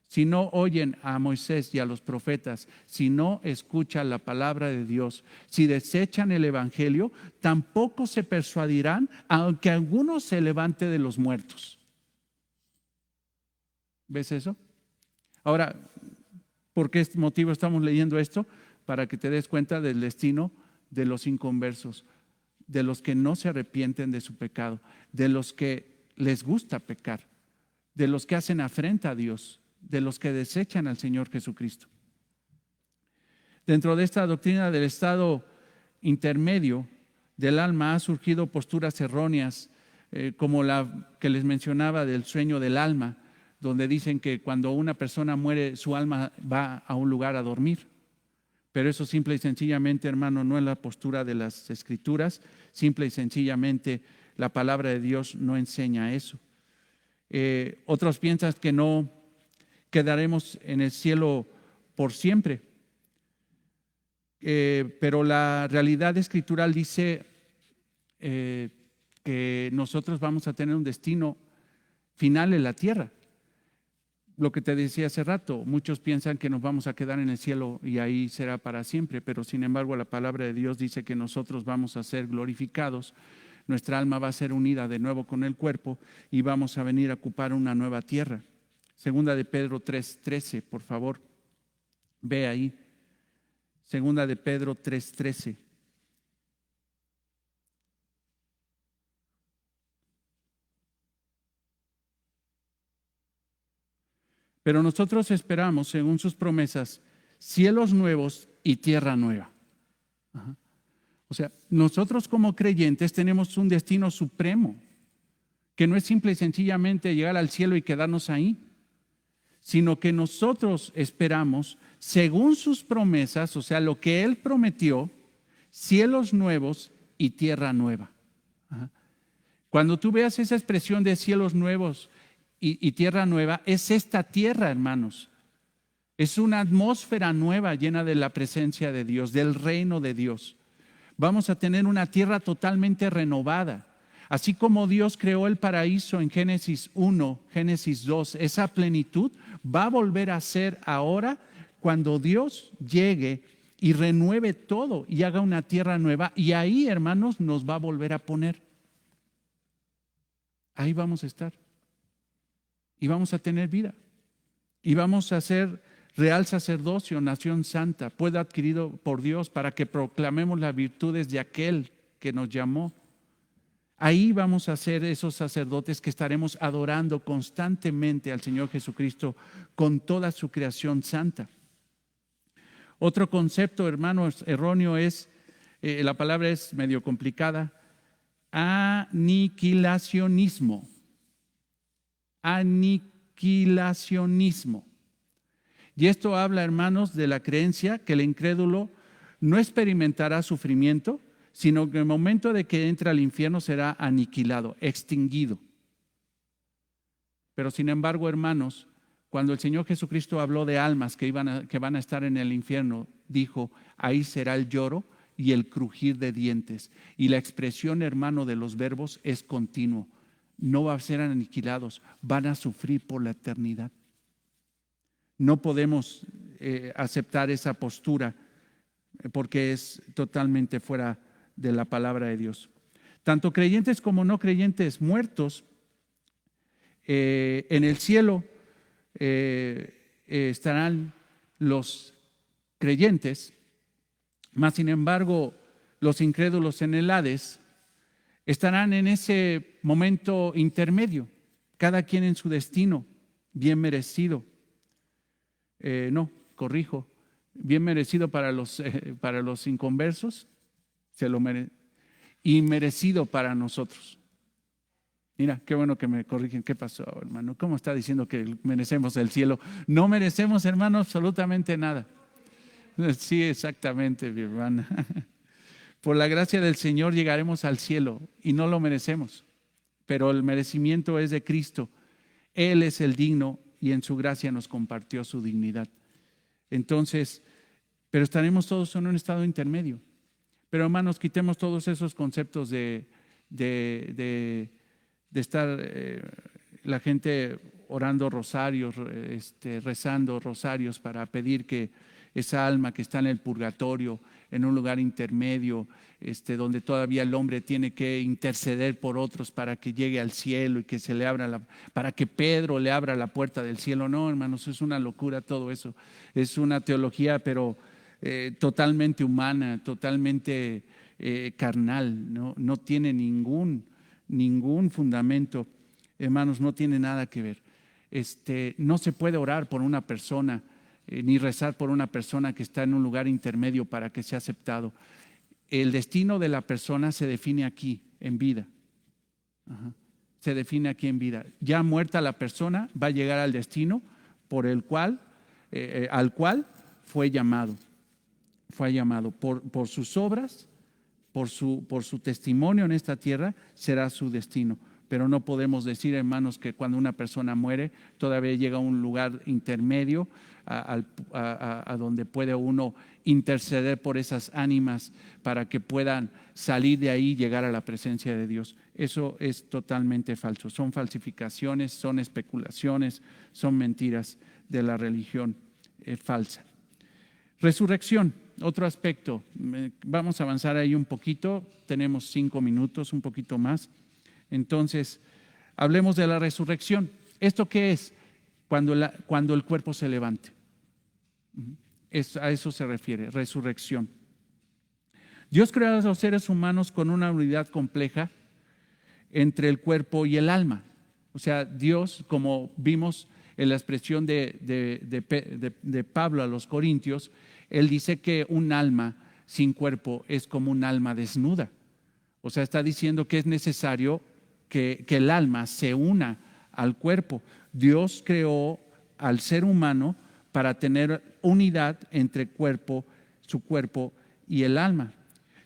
si no oyen a Moisés y a los profetas, si no escuchan la palabra de Dios, si desechan el evangelio, tampoco se persuadirán, aunque alguno se levante de los muertos. ¿Ves eso? Ahora, ¿por qué motivo estamos leyendo esto? Para que te des cuenta del destino de los inconversos, de los que no se arrepienten de su pecado, de los que les gusta pecar, de los que hacen afrenta a Dios, de los que desechan al Señor Jesucristo. Dentro de esta doctrina del estado intermedio del alma ha surgido posturas erróneas, como la que les mencionaba del sueño del alma, donde dicen que cuando una persona muere, su alma va a un lugar a dormir. Pero eso simple y sencillamente, hermano, no es la postura de las Escrituras. Simple y sencillamente la palabra de Dios no enseña eso. Otros piensan que no quedaremos en el cielo por siempre, pero la realidad escritural dice que que nosotros vamos a tener un destino final en la tierra. Lo que te decía hace rato, muchos piensan que nos vamos a quedar en el cielo y ahí será para siempre, pero sin embargo la palabra de Dios dice que nosotros vamos a ser glorificados, nuestra alma va a ser unida de nuevo con el cuerpo y vamos a venir a ocupar una nueva tierra. Segunda de Pedro 3:13, por favor, ve ahí. Segunda de Pedro 3:13. Pero nosotros esperamos, según sus promesas, cielos nuevos y tierra nueva. Ajá. O sea, nosotros como creyentes tenemos un destino supremo, que no es simple y sencillamente llegar al cielo y quedarnos ahí, sino que nosotros esperamos, según sus promesas, o sea, lo que Él prometió, cielos nuevos y tierra nueva. Ajá. Cuando tú veas esa expresión de cielos nuevos y tierra nueva, es esta tierra, hermanos. Es una atmósfera nueva llena de la presencia de Dios, del reino de Dios. Vamos a tener una tierra totalmente renovada. Así como Dios creó el paraíso en Génesis 1, Génesis 2, esa plenitud va a volver a ser ahora cuando Dios llegue y renueve todo y haga una tierra nueva. Y ahí, hermanos, nos va a volver a poner. Ahí vamos a estar. Y vamos a tener vida. Y vamos a ser real sacerdocio, nación santa, pueblo adquirido por Dios para que proclamemos las virtudes de aquel que nos llamó. Ahí vamos a ser esos sacerdotes que estaremos adorando constantemente al Señor Jesucristo con toda su creación santa. Otro concepto, hermanos, erróneo es, la palabra es medio complicada, aniquilacionismo. Aniquilacionismo. Y esto habla, hermanos, de la creencia que el incrédulo no experimentará sufrimiento, sino que en el momento de que entre al infierno será aniquilado, extinguido. Pero sin embargo, hermanos, cuando el Señor Jesucristo habló de almas que van a estar en el infierno, dijo, ahí será el lloro y el crujir de dientes. Y la expresión, hermano, de los verbos es continuo. No van a ser aniquilados, van a sufrir por la eternidad. No podemos aceptar esa postura porque es totalmente fuera de la palabra de Dios. Tanto creyentes como no creyentes muertos en el cielo estarán los creyentes, mas sin embargo los incrédulos en el Hades estarán en ese momento intermedio, cada quien en su destino, bien merecido. Bien merecido para los inconversos, y merecido para nosotros. Mira, qué bueno que me corrigen. ¿Qué pasó, hermano? ¿Cómo está diciendo que merecemos el cielo? No merecemos, hermano, absolutamente nada. Sí, exactamente, mi hermana. Por la gracia del Señor llegaremos al cielo y no lo merecemos, pero el merecimiento es de Cristo. Él es el digno y en su gracia nos compartió su dignidad. Entonces, pero estaremos todos en un estado intermedio. Pero hermanos, quitemos todos esos conceptos de estar la gente orando rosarios, rezando rosarios para pedir que esa alma que está en el purgatorio, en un lugar intermedio, donde todavía el hombre tiene que interceder por otros para que llegue al cielo y que se le abra para que Pedro le abra la puerta del cielo. No, hermanos, es una locura todo eso. Es una teología, pero totalmente humana, totalmente carnal, no tiene ningún fundamento. Hermanos, no tiene nada que ver. No se puede orar por una persona ni rezar por una persona que está en un lugar intermedio para que sea aceptado. El destino de la persona se define aquí, en vida. Ajá. Se define aquí en vida. Ya muerta la persona, va a llegar al destino por el cual, al cual fue llamado. Fue llamado por sus obras, por su testimonio en esta tierra, será su destino. pero no podemos decir, hermanos, que cuando una persona muere todavía llega a un lugar intermedio a donde puede uno interceder por esas ánimas para que puedan salir de ahí y llegar a la presencia de Dios. Eso es totalmente falso. Son falsificaciones, son especulaciones, son mentiras de la religión falsa. Resurrección, otro aspecto. Vamos a avanzar ahí un poquito. Tenemos 5 minutos, un poquito más. Entonces, hablemos de la resurrección. ¿Esto qué es? Cuando el cuerpo se levante. A eso se refiere, resurrección. Dios creó a los seres humanos con una unidad compleja entre el cuerpo y el alma. O sea, Dios, como vimos en la expresión de Pablo a los Corintios, él dice que un alma sin cuerpo es como un alma desnuda. O sea, está diciendo que es necesario que el alma se una al cuerpo. Dios creó al ser humano para tener unidad entre su cuerpo y el alma.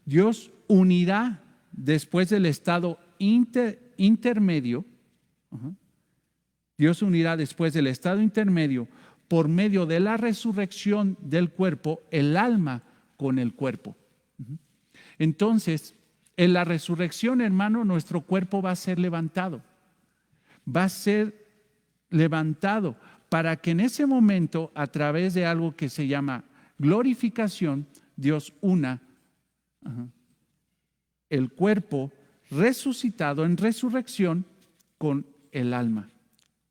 Dios unirá después del estado intermedio. Dios unirá después del estado intermedio por medio de la resurrección del cuerpo, el alma con el cuerpo. Entonces, en la resurrección, hermano, nuestro cuerpo va a ser levantado. Va a ser levantado para que en ese momento, a través de algo que se llama glorificación, Dios una el cuerpo resucitado en resurrección con el alma,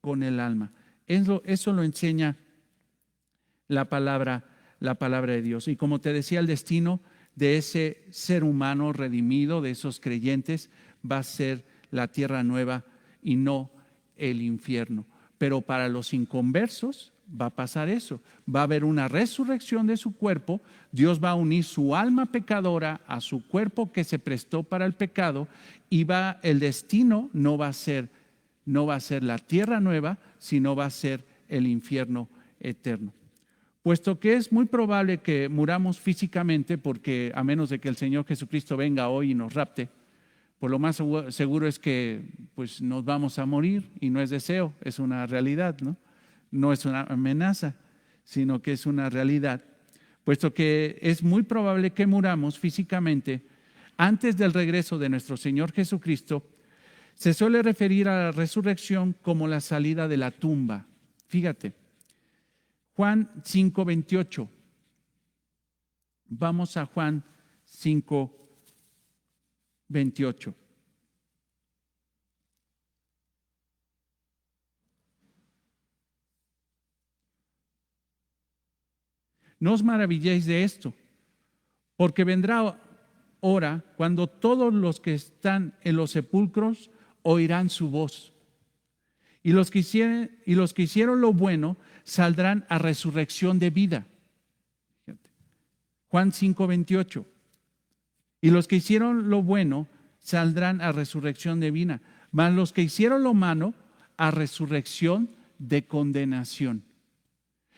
con el alma. Eso lo enseña la palabra de Dios. Y como te decía, el destino de ese ser humano redimido, de esos creyentes, va a ser la tierra nueva y no el infierno. Pero para los inconversos va a pasar eso. Va a haber una resurrección de su cuerpo. Dios va a unir su alma pecadora a su cuerpo que se prestó para el pecado y el destino no va a ser la tierra nueva, sino va a ser el infierno eterno. Puesto que es muy probable que muramos físicamente, porque a menos de que el Señor Jesucristo venga hoy y nos rapte, pues lo más seguro es que pues, nos vamos a morir, y no es deseo, es una realidad, ¿no? No es una amenaza, sino que es una realidad. Puesto que es muy probable que muramos físicamente antes del regreso de nuestro Señor Jesucristo, se suele referir a la resurrección como la salida de la tumba. Fíjate, Juan 5:28. Vamos a Juan 5:28. No os maravilléis de esto, porque vendrá hora cuando todos los que están en los sepulcros oirán su voz. Y los que hicieron lo bueno saldrán a resurrección de vida. Juan 5:28. Y los que hicieron lo bueno saldrán a resurrección de vida, mas los que hicieron lo malo a resurrección de condenación.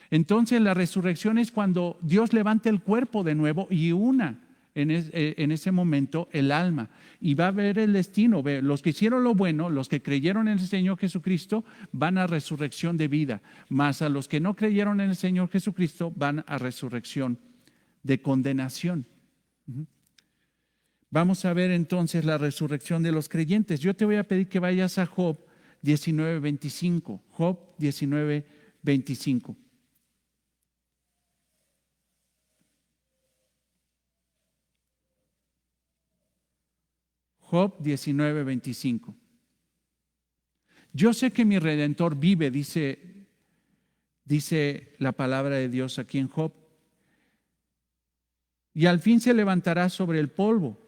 Entonces la resurrección es cuando Dios levanta el cuerpo de nuevo y una en ese momento el alma, y va a ver el destino. Los que hicieron lo bueno, los que creyeron en el Señor Jesucristo, van a resurrección de vida, mas a los que no creyeron en el Señor Jesucristo van a resurrección de condenación. Vamos a ver entonces la resurrección de los creyentes. Yo te voy a pedir que vayas a Job 19:25. Job 19:25. Job 19:25. Yo sé que mi Redentor vive, dice la palabra de Dios aquí en Job, y al fin se levantará sobre el polvo,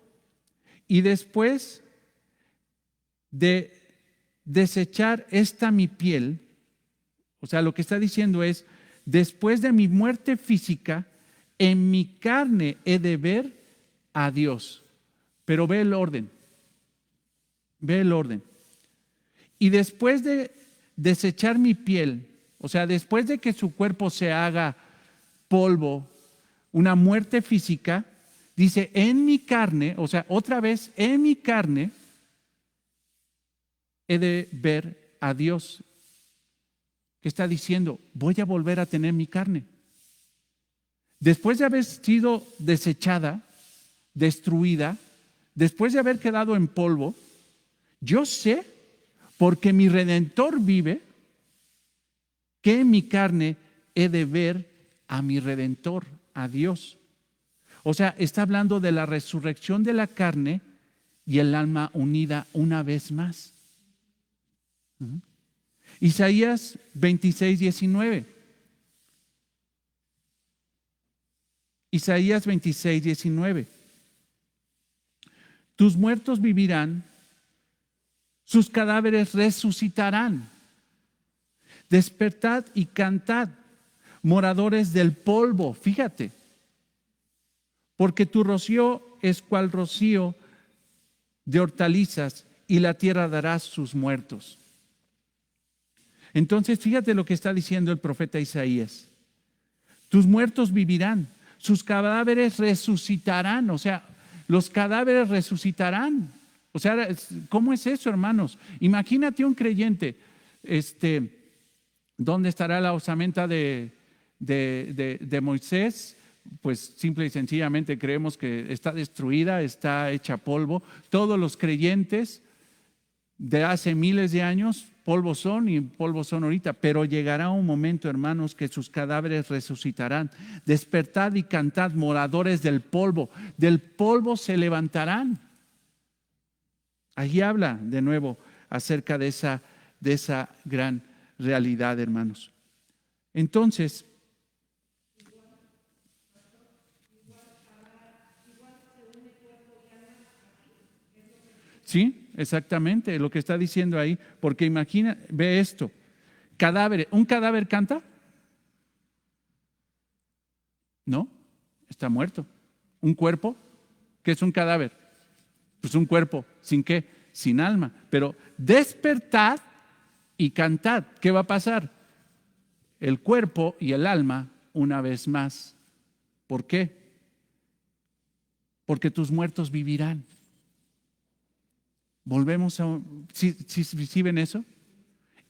y después de desechar esta mi piel, o sea, lo que está diciendo es, después de mi muerte física, en mi carne he de ver a Dios. Pero ve el orden. Ve el orden. Y después de desechar mi piel, o sea, después de que su cuerpo se haga polvo, una muerte física, dice, en mi carne, o sea, otra vez, en mi carne, he de ver a Dios. ¿Qué está diciendo? Voy a volver a tener mi carne. Después de haber sido desechada, destruida, después de haber quedado en polvo, yo sé, porque mi Redentor vive, que en mi carne he de ver a mi Redentor, a Dios. O sea, está hablando de la resurrección de la carne y el alma unida una vez más. Isaías 26, 19. Isaías 26, 19. Tus muertos vivirán, sus cadáveres resucitarán. Despertad y cantad, moradores del polvo, fíjate, porque tu rocío es cual rocío de hortalizas y la tierra dará sus muertos. Entonces, fíjate lo que está diciendo el profeta Isaías. Tus muertos vivirán, sus cadáveres resucitarán, o sea, los cadáveres resucitarán. O sea, ¿cómo es eso, hermanos? Imagínate un creyente, ¿dónde estará la osamenta de Moisés? Pues simple y sencillamente creemos que está destruida, está hecha polvo. Todos los creyentes de hace miles de años, polvo son y polvo son ahorita, pero llegará un momento, hermanos, que sus cadáveres resucitarán. Despertad y cantad, moradores del polvo se levantarán. Allí habla de nuevo acerca de esa gran realidad, hermanos. Entonces, sí, exactamente lo que está diciendo ahí, porque imagina, ve esto, cadáver, ¿un cadáver canta? No, está muerto. ¿Un cuerpo? ¿Qué es un cadáver? Pues un cuerpo, ¿sin qué? Sin alma. Pero despertad y cantad. ¿Qué va a pasar? El cuerpo y el alma una vez más. ¿Por qué? Porque tus muertos vivirán. Volvemos a... ¿Sí ven eso?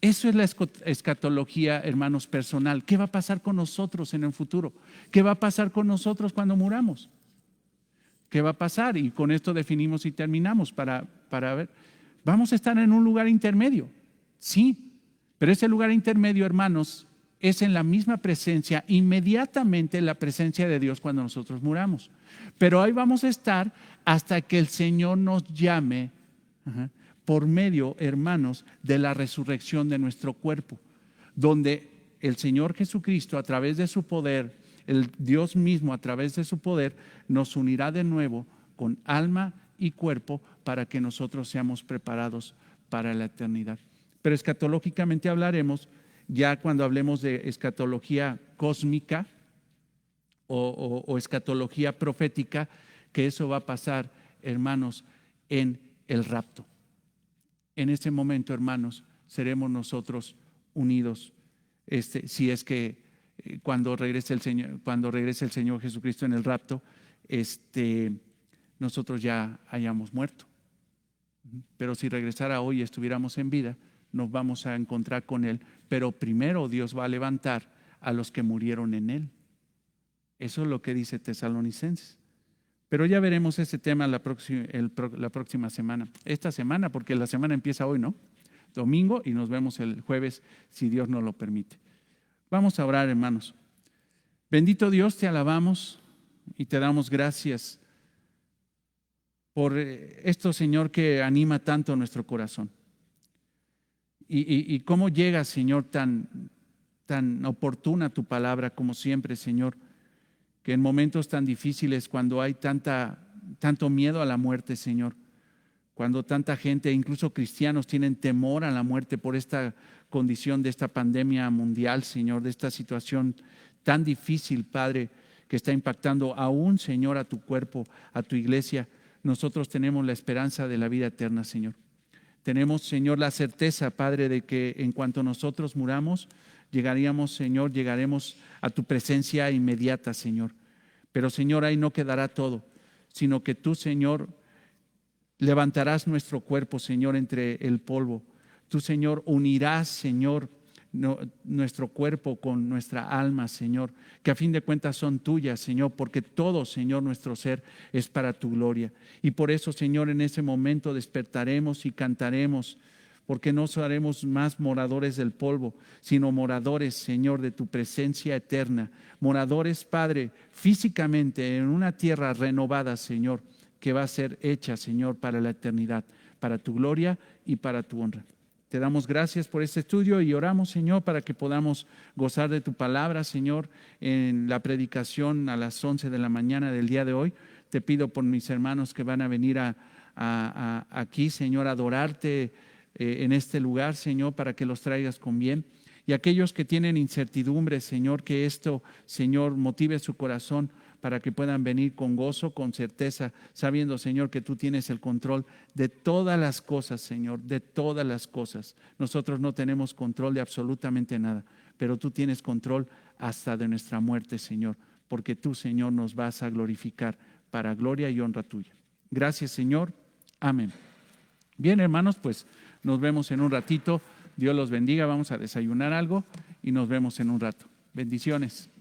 Eso es la escatología, hermanos, personal. ¿Qué va a pasar con nosotros en el futuro? ¿Qué va a pasar con nosotros cuando muramos? ¿Qué va a pasar? Y con esto definimos y terminamos para ver. Vamos a estar en un lugar intermedio, sí, pero ese lugar intermedio, hermanos, es en la misma presencia, inmediatamente la presencia de Dios cuando nosotros muramos. Pero ahí vamos a estar hasta que el Señor nos llame, por medio, hermanos, de la resurrección de nuestro cuerpo, donde el Señor Jesucristo, a través de su poder, el Dios mismo, a través de su poder, nos unirá de nuevo con alma y cuerpo para que nosotros seamos preparados para la eternidad. Pero escatológicamente hablaremos ya cuando hablemos de escatología cósmica o escatología profética, que eso va a pasar, hermanos, en el rapto. En ese momento, hermanos, seremos nosotros unidos, si es que cuando regrese el Señor Jesucristo en el rapto, nosotros ya hayamos muerto. Pero si regresara hoy y estuviéramos en vida, nos vamos a encontrar con Él. Pero primero Dios va a levantar a los que murieron en Él. Eso es lo que dice Tesalonicenses. Pero ya veremos ese tema la próxima semana. Esta semana, porque la semana empieza hoy, ¿no? Domingo, y nos vemos el jueves, si Dios nos lo permite. Vamos a orar, hermanos. Bendito Dios, te alabamos y te damos gracias por esto, Señor, que anima tanto nuestro corazón. Y cómo llega, Señor, tan oportuna tu palabra como siempre, Señor, que en momentos tan difíciles, cuando hay tanto miedo a la muerte, Señor, cuando tanta gente, incluso cristianos, tienen temor a la muerte por esta condición de esta pandemia mundial, Señor, de esta situación tan difícil, Padre, que está impactando aún, Señor, a tu cuerpo, a tu iglesia. Nosotros tenemos la esperanza de la vida eterna, Señor. Tenemos, Señor, la certeza, Padre, de que en cuanto nosotros muramos, llegaremos a tu presencia inmediata, Señor. Pero, Señor, ahí no quedará todo, sino que tú, Señor, levantarás nuestro cuerpo, Señor, entre el polvo, Tú, Señor, unirás, Señor, nuestro cuerpo con nuestra alma, Señor, que a fin de cuentas son tuyas, Señor, porque todo, Señor, nuestro ser es para tu gloria. Y por eso, Señor, en ese momento despertaremos y cantaremos, porque no seremos más moradores del polvo, sino moradores, Señor, de tu presencia eterna. Moradores, Padre, físicamente en una tierra renovada, Señor, que va a ser hecha, Señor, para la eternidad, para tu gloria y para tu honra. Te damos gracias por este estudio y oramos, Señor, para que podamos gozar de tu palabra, Señor, en la predicación a las 11 de la mañana del día de hoy. Te pido por mis hermanos que van a venir aquí, Señor, a adorarte en este lugar, Señor, para que los traigas con bien. Y aquellos que tienen incertidumbre, Señor, que esto, Señor, motive su corazón para que puedan venir con gozo, con certeza, sabiendo, Señor, que tú tienes el control de todas las cosas, Señor, de todas las cosas. Nosotros no tenemos control de absolutamente nada, pero tú tienes control hasta de nuestra muerte, Señor, porque tú, Señor, nos vas a glorificar para gloria y honra tuya. Gracias, Señor. Amén. Bien, hermanos, pues nos vemos en un ratito. Dios los bendiga. Vamos a desayunar algo y nos vemos en un rato. Bendiciones.